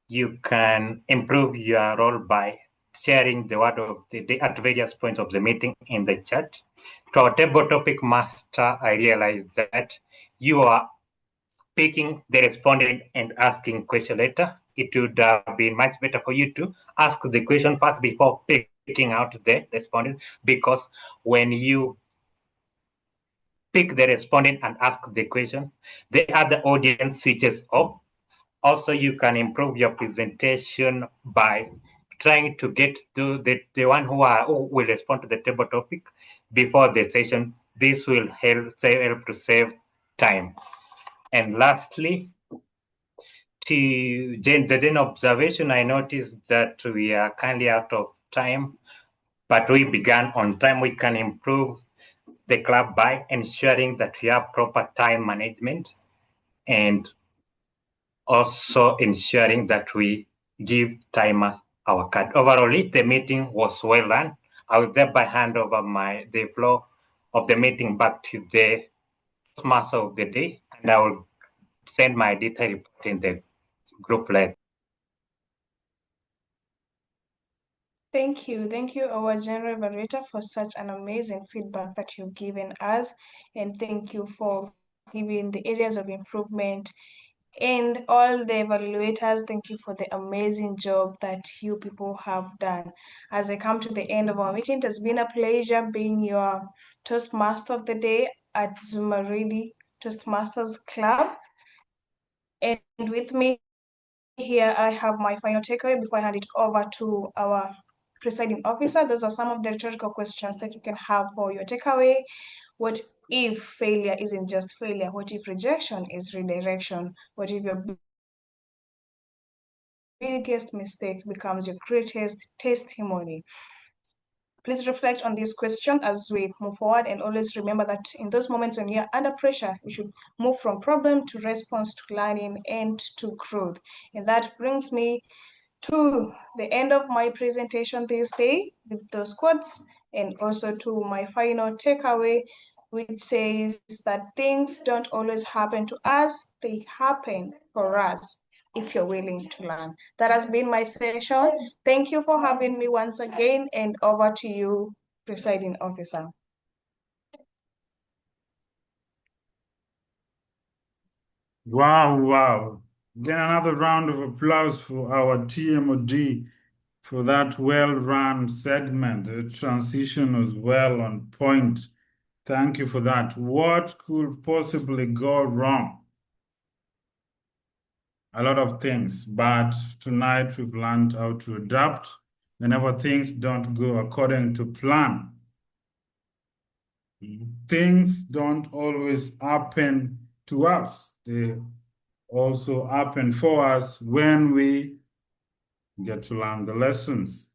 you can improve your role by sharing the word of the day at various points of the meeting in the chat. To our table topic master, I realized that you are picking the respondent and asking question later. It would have been much better for you to ask the question first before picking out the respondent, because when you pick the respondent and ask the question, the other audience switches off. Also, you can improve your presentation by trying to get to the one who will respond to the table topic before the session. This will help to save time. And lastly, to the general observation, I noticed that we are kindly out of time, but we began on time. We can improve the club by ensuring that we have proper time management and also ensuring that we give timers our card. Overall, the meeting was well run. I will thereby hand over the floor of the meeting back to the master of the day, and I will send my detailed report in the group later. Thank you, our general evaluator, for such an amazing feedback that you've given us, and thank you for giving the areas of improvement. And all the evaluators, thank you for the amazing job that you people have done. As I come to the end of our meeting, it has been a pleasure being your Toastmaster of the day at Zumaridi Toastmasters Club. And with me here, I have my final takeaway before I hand it over to our Presiding officer, those are some of the rhetorical questions that you can have for your takeaway. What if failure isn't just failure? What if rejection is redirection? What if your biggest mistake becomes your greatest testimony? Please reflect on this question as we move forward, and always remember that in those moments when you're under pressure, you should move from problem to response to learning and to growth. And that brings me to the end of my presentation this day with those quotes, and also to my final takeaway, which says that things don't always happen to us, they happen for us if you're willing to learn. That has been my session. Thank you for having me once again, and over to you, presiding officer. Wow, wow. Again, another round of applause for our TMOD for that well-run segment. The transition was well on point. Thank you for that. What could possibly go wrong? A lot of things, but tonight we've learned how to adapt whenever things don't go according to plan. Things don't always happen to us. They also happen for us when we get to learn the lessons.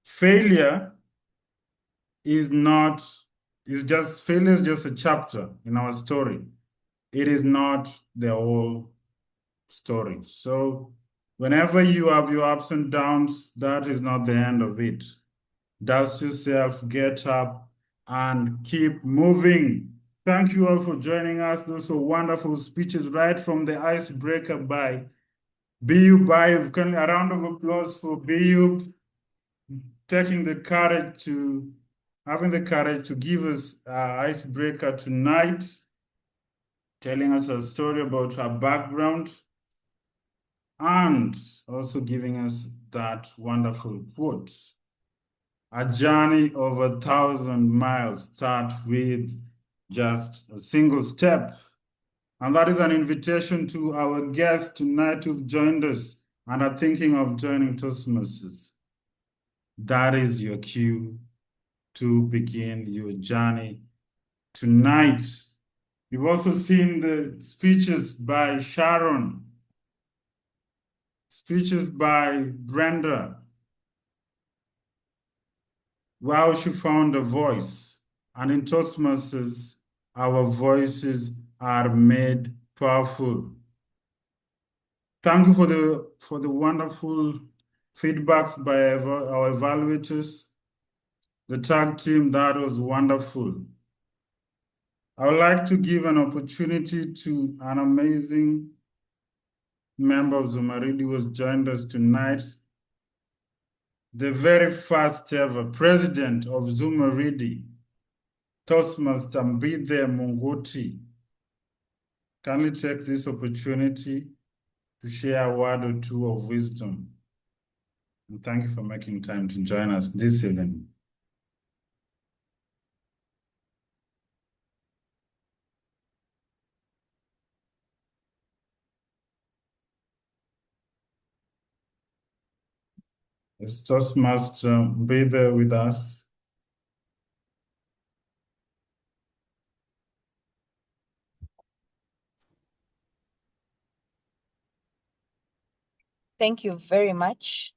Failure is just a chapter in our story. It is not the whole story. So whenever you have your ups and downs, that is not the end of it. Dust yourself, get up, and keep moving. Thank you all for joining us. Those were wonderful speeches right from the icebreaker by BU Bayev. A round of applause for BU having the courage to give us an icebreaker tonight, telling us a story about her background, and also giving us that wonderful quote. A journey of 1,000 miles starts with just a single step. And that is an invitation to our guests tonight who've joined us and are thinking of joining Toastmasters. That is your cue to begin your journey tonight. You've also seen the speeches by Sharon, speeches by Brenda. Wow, she found a voice. And in Toastmasters, our voices are made powerful. Thank you for the wonderful feedbacks by our evaluators. The tag team, that was wonderful. I would like to give an opportunity to an amazing member of Zumaridi who has joined us tonight. The very first ever president of Zumaridi, Toastmaster Mbide Munguti. Kindly take this opportunity to share a word or two of wisdom. And thank you for making time to join us this evening. Is Toastmaster be there with us? Thank you very much,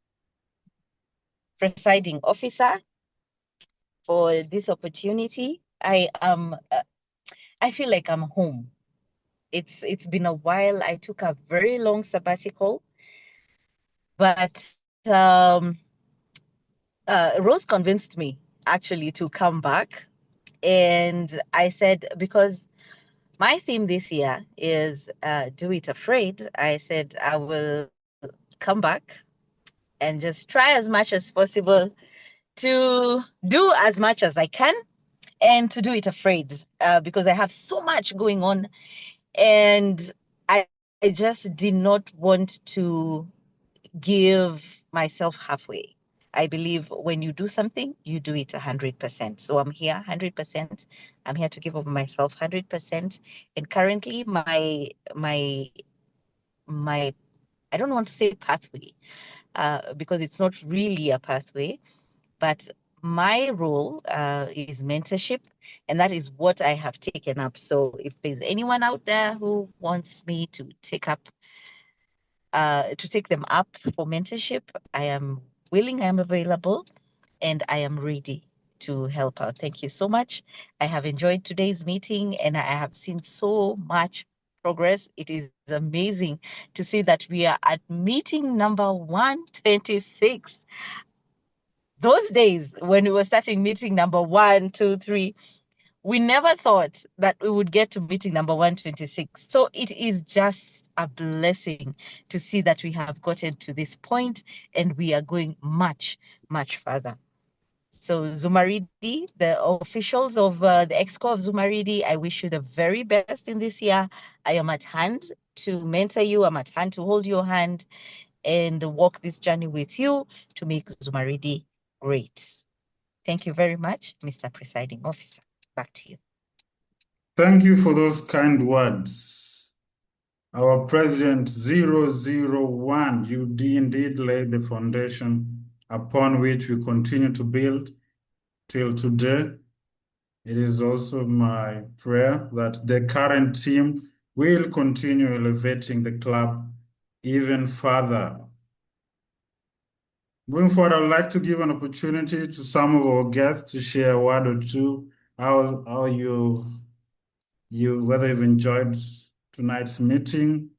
presiding officer, for this opportunity. I feel like I'm home. It's been a while. I took a very long sabbatical, but Rose convinced me actually to come back. And I said, because my theme this year is do it afraid, I said I will come back and just try as much as possible to do as much as I can and to do it afraid because I have so much going on, and I just did not want to give myself halfway. I believe when you do something, you do it 100%. So I'm here 100%. I'm here to give of myself 100%. And currently, my I don't want to say pathway, because it's not really a pathway, but my role is mentorship, and that is what I have taken up. So if there's anyone out there who wants me to take them up for mentorship, I am willing, I am available, and I am ready to help out. Thank you so much. I have enjoyed today's meeting, and I have seen so much progress. It is amazing to see that we are at meeting number 126. Those days when we were starting meeting number 1, 2, 3, we never thought that we would get to meeting number 126. So it is just a blessing to see that we have gotten to this point and we are going much, much further. So Zumaridi, the officials of the Exco of Zumaridi, I wish you the very best in this year. I am at hand to mentor you. I'm at hand to hold your hand and walk this journey with you to make Zumaridi great. Thank you very much, Mr. Presiding Officer. Back to you. Thank you for those kind words. Our President 001, you indeed laid the foundation upon which we continue to build till today. It is also my prayer that the current team will continue elevating the club even further. Moving forward, I would like to give an opportunity to some of our guests to share a word or two, how whether you've enjoyed tonight's meeting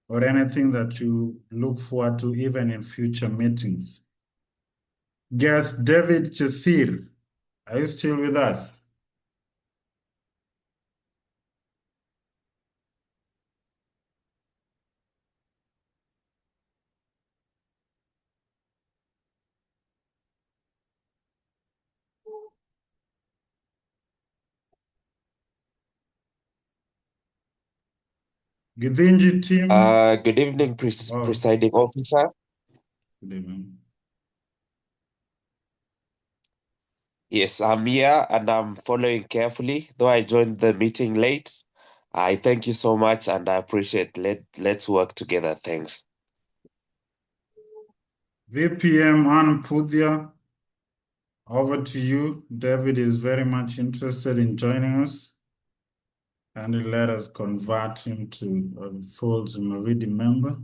or anything that you look forward to even in future meetings. Guest David Chesir, are you still with us? Githinji team. Good evening, Presiding Officer. Good evening. Yes, I'm here and I'm following carefully. Though I joined the meeting late, I thank you so much and I appreciate. Let's work together. Thanks. VPM Ann Puthia, over to you. David is very much interested in joining us, and let us convert him to a full Zumaridi member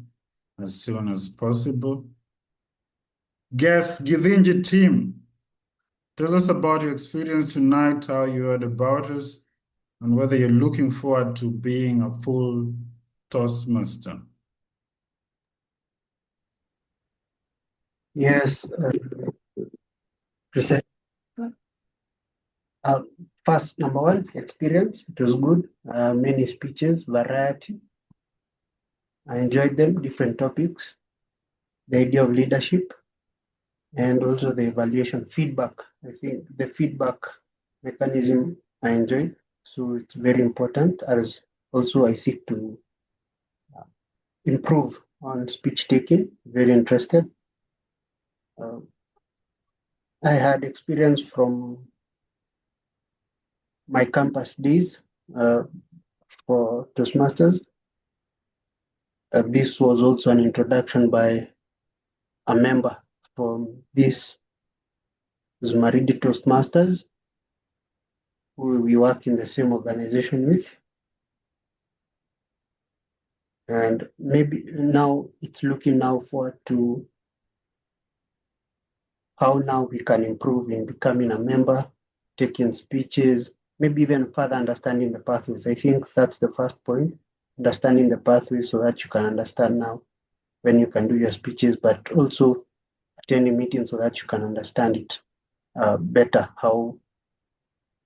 as soon as possible. Guest Githinji team, tell us about your experience tonight, how you heard about us, and whether you're looking forward to being a full Toastmaster. Yes, first, number one, experience. It was good. Many speeches, variety. I enjoyed them, different topics, the idea of leadership, and also the evaluation feedback. I think the feedback mechanism I enjoyed, so it's very important, as also I seek to improve on speech taking. Very interested. I had experience from my campus days for Toastmasters. This was also an introduction by a member from this Zumaridi Toastmasters, who we work in the same organization with. And maybe now it's looking now forward to how now we can improve in becoming a member, taking speeches, maybe even further understanding the pathways. I think that's the first point, understanding the pathways so that you can understand now when you can do your speeches, but also attending meetings so that you can understand it better, how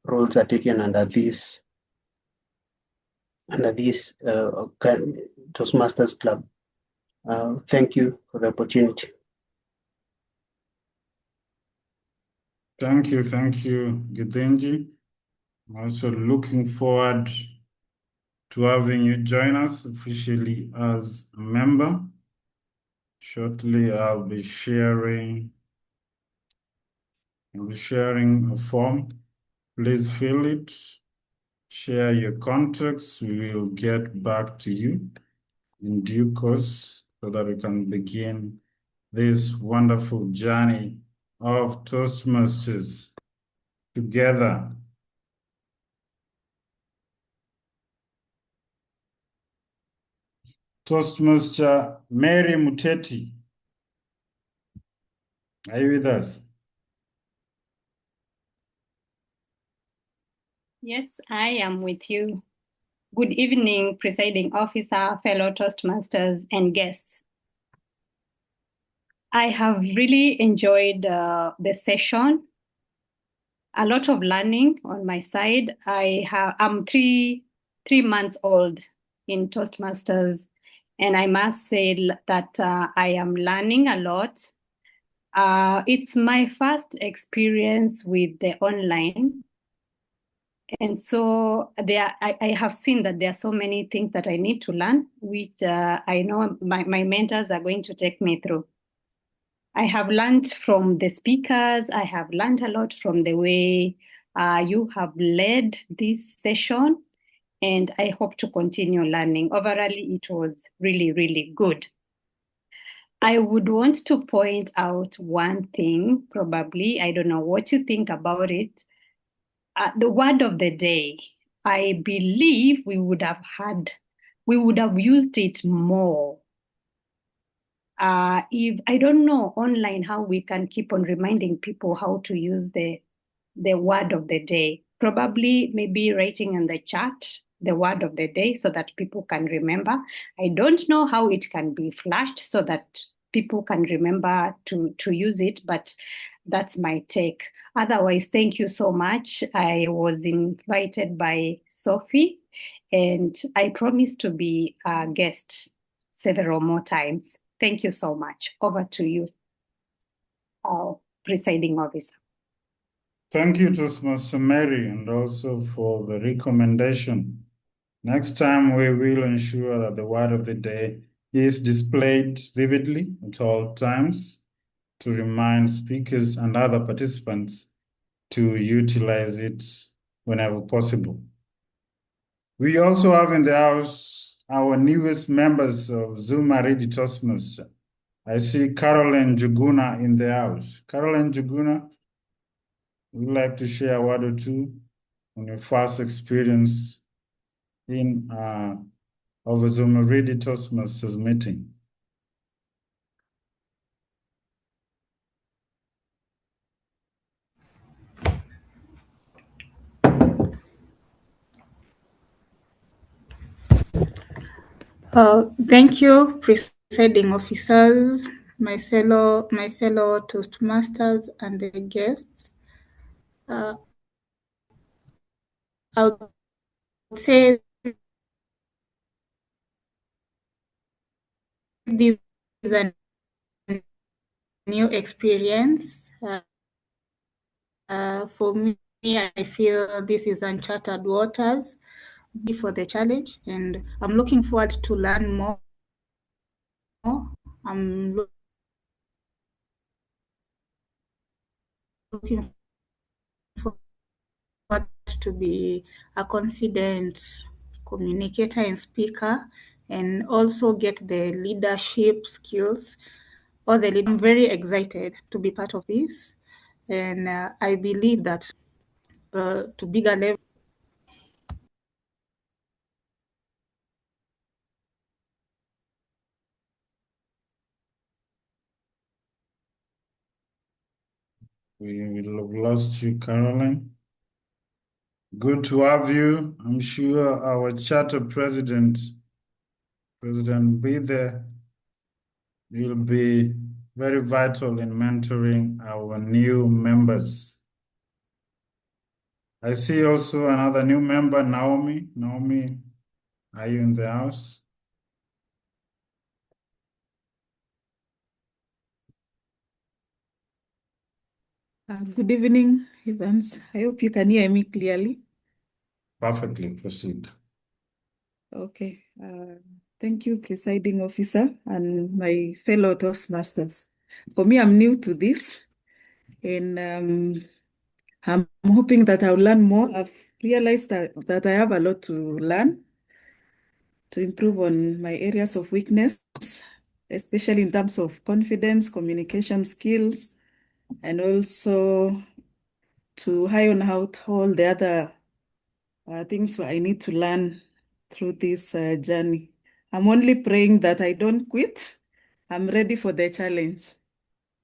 roles are taken under this Toastmasters Club. Thank you for the opportunity. Thank you, Githinji. I'm also looking forward to having you join us officially as a member. Shortly, I'll be sharing a form. Please fill it, share your contacts. We will get back to you in due course. so that we can begin this wonderful journey of Toastmasters together. Toastmaster Mary Muteti, are you with us? Yes, I am with you. Good evening, presiding officer, fellow Toastmasters, and guests. I have really enjoyed the session. A lot of learning on my side. I'm three months old in Toastmasters, and I must say that I am learning a lot. It's my first experience with the online. And so I have seen that there are so many things that I need to learn, which I know my mentors are going to take me through. I have learned from the speakers. I have learned a lot from the way you have led this session, and I hope to continue learning. Overall, it was really, really good. I would want to point out one thing, probably. I don't know what you think about it. The word of the day. I believe we would have used it more. If I don't know online how we can keep on reminding people how to use the word of the day. Probably maybe writing in the chat the word of the day so that people can remember. I don't know how it can be flashed so that people can remember to use it, but that's my take. Otherwise, thank you so much. I was invited by Sophie, and I promise to be a guest several more times. Thank you so much. Over to you, presiding officer. Thank you, Toastmaster Mary, and also for the recommendation. Next time, we will ensure that the word of the day is displayed vividly at all times to remind speakers and other participants to utilize it whenever possible. We also have in the house our newest members of Zumaridi Toastmasters. I see Caroline Juguna in the house. Caroline Juguna, would you like to share a word or two on your first experience in of a Zumaridi Toastmasters meeting? Thank you, presiding officers, my fellow Toastmasters, and the guests. I would say this is a new experience. For me, I feel this is uncharted waters for the challenge, and I'm looking forward to learn more. I'm looking forward to be a confident communicator and speaker, and also get the leadership skills. I'm very excited to be part of this, and I believe that to bigger level. We will have lost you, Caroline. Good to have you. I'm sure our charter president, President Bide, will be very vital in mentoring our new members. I see also another new member, Naomi. Naomi, are you in the house? Good evening, Evans. I hope you can hear me clearly. Perfectly, proceed. Okay. Thank you, presiding officer, and my fellow Toastmasters. For me, I'm new to this, and I'm hoping that I'll learn more. I've realized that I have a lot to learn to improve on my areas of weakness. especially in terms of confidence, communication skills, and also to hone on how all the other things I need to learn through this journey. I'm only praying that I don't quit. I'm ready for the challenge.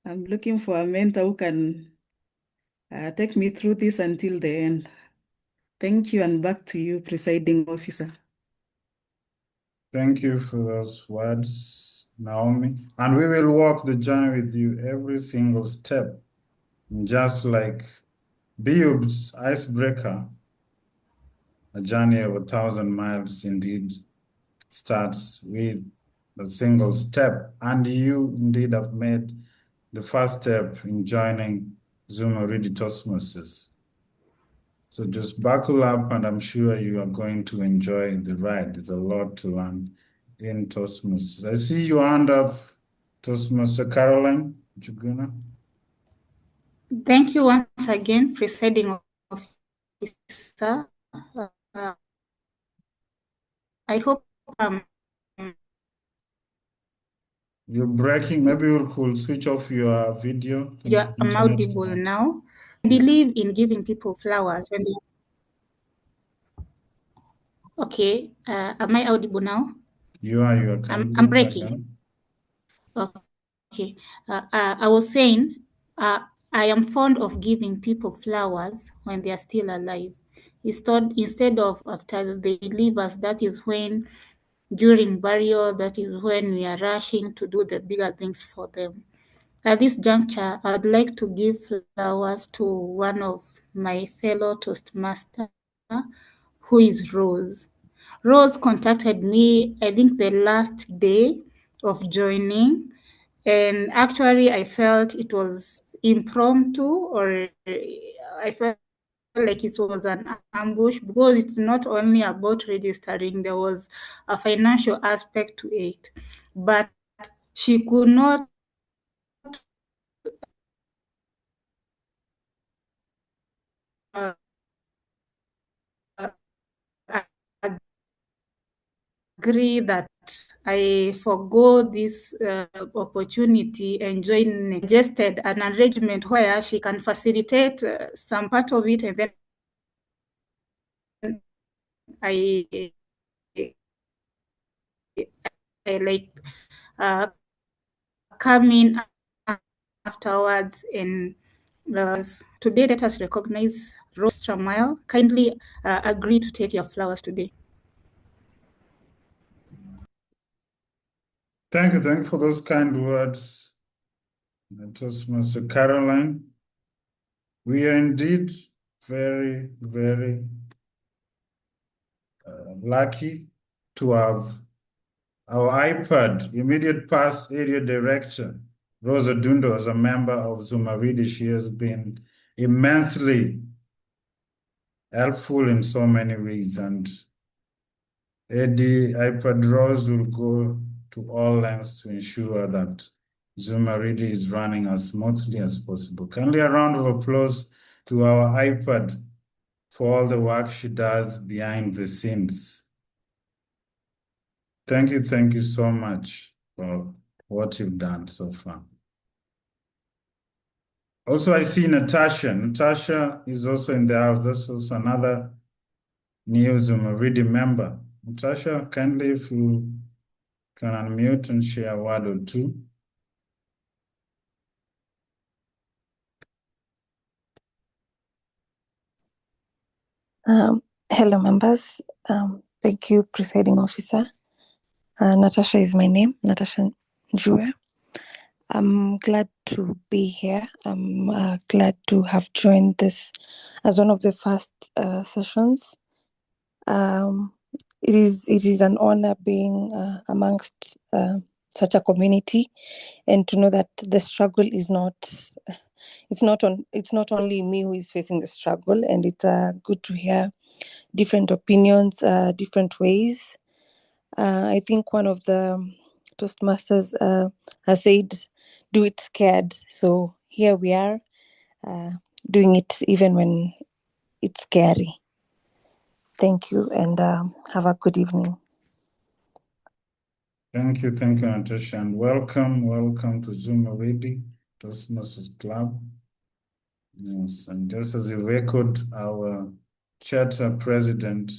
I'm looking for a mentor who can take me through this until the end. Thank you, and back to you, Presiding Officer. Thank you for those words, Naomi. And we will walk the journey with you every single step. Just like Beob's icebreaker, a journey of 1,000 miles indeed starts with a single step. And you indeed have made the first step in joining Zumaridi Toastmasters. So just buckle up, and I'm sure you are going to enjoy the ride. There's a lot to learn in Toastmasters. I see you hand up, Toastmaster Caroline Juguna. Thank you once again, Presiding Officer. I hope You're breaking. Maybe you could switch off your video. I'm audible now. I believe in giving people flowers when they... Okay, am I audible now? You are. I'm breaking. Okay, I was saying I am fond of giving people flowers when they are still alive. Instead of after they leave us, that is when, during burial, that is when we are rushing to do the bigger things for them. At this juncture, I would like to give flowers to one of my fellow Toastmaster, who is Rose. Rose contacted me, I think, the last day of joining, and actually I felt it was impromptu, or I felt like it was an ambush, because it's not only about registering, there was a financial aspect to it. But she could not agree that I forgo this opportunity and join, suggested an arrangement where she can facilitate some part of it, and then I like come in afterwards. And today, let us recognize Rose Tramal. Kindly agree to take your flowers today. Thank you for those kind words, Toastmaster Caroline. We are indeed very, very lucky to have our iPad immediate past area director, Rosa Dundo, as a member of Zumaridi. She has been immensely helpful in so many ways, and Eddie iPad Rose will go to all lengths to ensure that Zumaridi is running as smoothly as possible. Kindly a round of applause to our iPad for all the work she does behind the scenes. Thank you so much for what you've done so far. Also, I see Natasha. Natasha is also in the house. That's also another new Zumaridi member. Natasha, kindly, if you can unmute and share a word or two. Hello, members. Thank you, Presiding Officer. Natasha is my name, Natasha Njue. I'm glad to be here. I'm glad to have joined this as one of the first sessions. It is an honor being amongst such a community, and to know that the struggle is not. It's not only me who is facing the struggle, and it's good to hear different opinions, different ways. I think one of the Toastmasters has said, do it scared. So here we are doing it even when it's scary. Thank you, and have a good evening. Thank you, Natasha, and welcome to Zumaridi Toastmasters Club. Yes, and just as a record, our charter president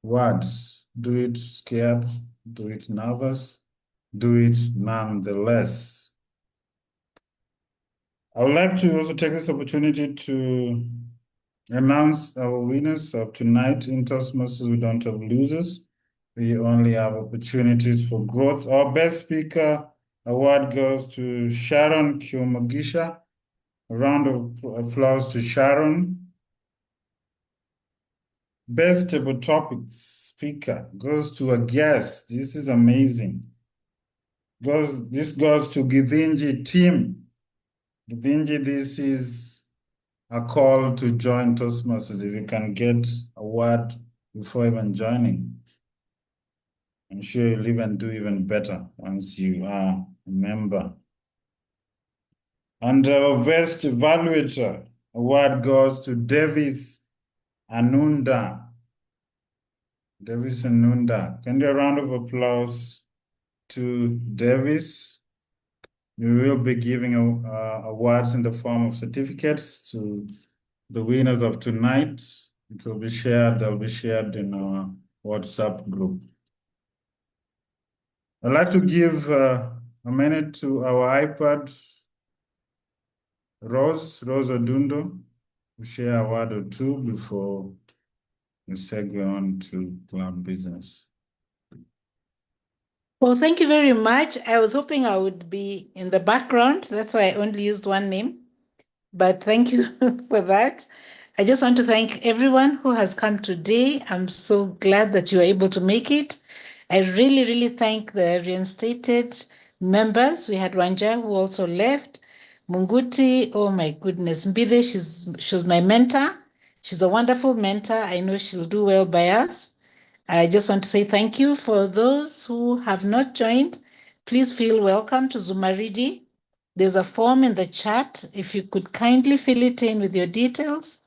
words, do it scared, do it nervous, do it nonetheless. I would like to also take this opportunity to announce our winners of tonight. In Toastmasters, we don't have losers. We only have opportunities for growth. Our best speaker award goes to Sharon Kyomagisha. A round of applause to Sharon. Best table topics speaker goes to a guest. This is amazing. This goes to Githinji team. Githinji, this is a call to join Toastmasters. If you can get a word before even joining, I'm sure you'll even do even better once you are a member. And our best evaluator award goes to Davis Anunda. Davis Anunda. Can you a round of applause to Davis? We will be giving awards in the form of certificates to the winners of tonight. It will be shared, they'll be shared in our WhatsApp group. I'd like to give a minute to our iPad, Rose Odundo, to share a word or two before we segue on to club business. Well, thank you very much. I was hoping I would be in the background. That's why I only used one name. But thank you for that. I just want to thank everyone who has come today. I'm so glad that you were able to make it. I really, really thank the reinstated members. We had Wanja who also left. Munguti, oh my goodness. Mbide, she was my mentor. She's a wonderful mentor. I know she'll do well by us. I just want to say thank you for those who have not joined. Please feel welcome to Zumaridi. There's a form in the chat. If you could kindly fill it in with your details,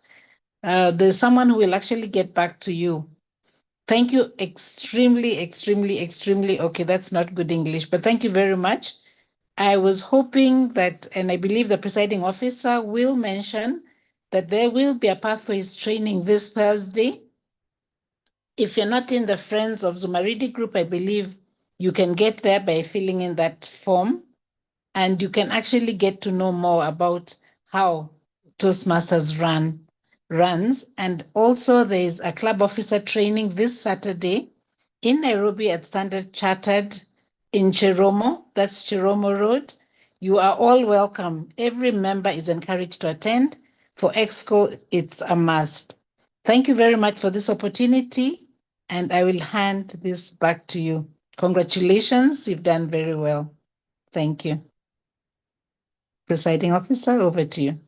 there's someone who will actually get back to you. Thank you extremely. Okay, that's not good English, but thank you very much. I was hoping that, and I believe the presiding officer will mention that there will be a pathways training this Thursday. If you're not in the Friends of Zumaridi group, I believe you can get there by filling in that form. And you can actually get to know more about how Toastmasters runs. And also there's a club officer training this Saturday in Nairobi at Standard Chartered in Chiromo. That's Chiromo Road. You are all welcome. Every member is encouraged to attend. For EXCO, it's a must. Thank you very much for this opportunity. And I will hand this back to you. Congratulations, you've done very well. Thank you. Presiding officer, over to you.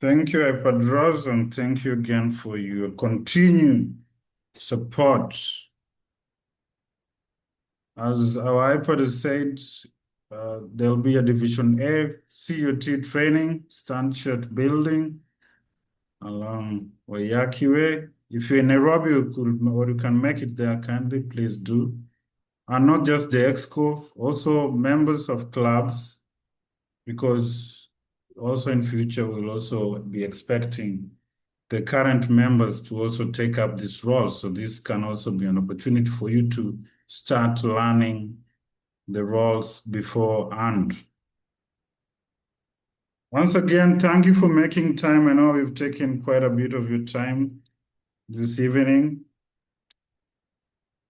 Thank you, iPad Rose, and thank you again for your continued support. As our iPad has said, there'll be a Division A CUT training, Stanchart building along Wayaki Way. If you're in Nairobi or you can make it there, kindly please do. And not just the EXCO, also members of clubs, because also in future we'll also be expecting the current members to also take up this role. So this can also be an opportunity for you to start learning the roles beforehand. Once again, thank you for making time. I know we've taken quite a bit of your time this evening.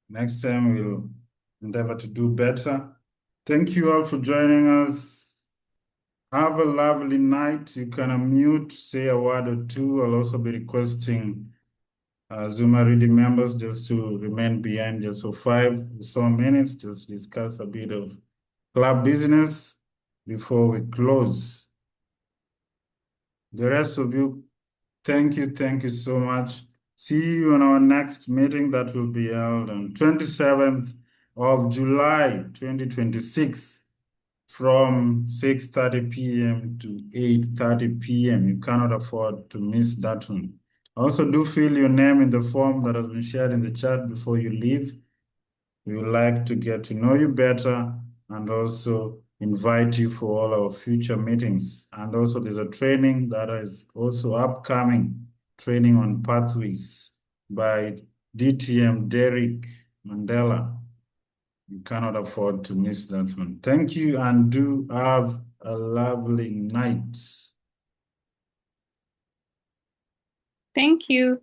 Next time we'll endeavor to do better. Thank you all for joining us. Have a lovely night. You can unmute, say a word or two. I'll also be requesting Zumaridi members just to remain behind just for 5 or so minutes, just discuss a bit of club business before we close. The rest of you, thank you so much. See you on our next meeting that will be held on 27th of July, 2026 from 6:30 p.m. to 8:30 p.m. You cannot afford to miss that one. Also, do fill your name in the form that has been shared in the chat before you leave. We would like to get to know you better and also invite you for all our future meetings. And also there's a training that is also upcoming, training on pathways by DTM Derek Mandela. You cannot afford to miss that one. Thank you and do have a lovely night. Thank you.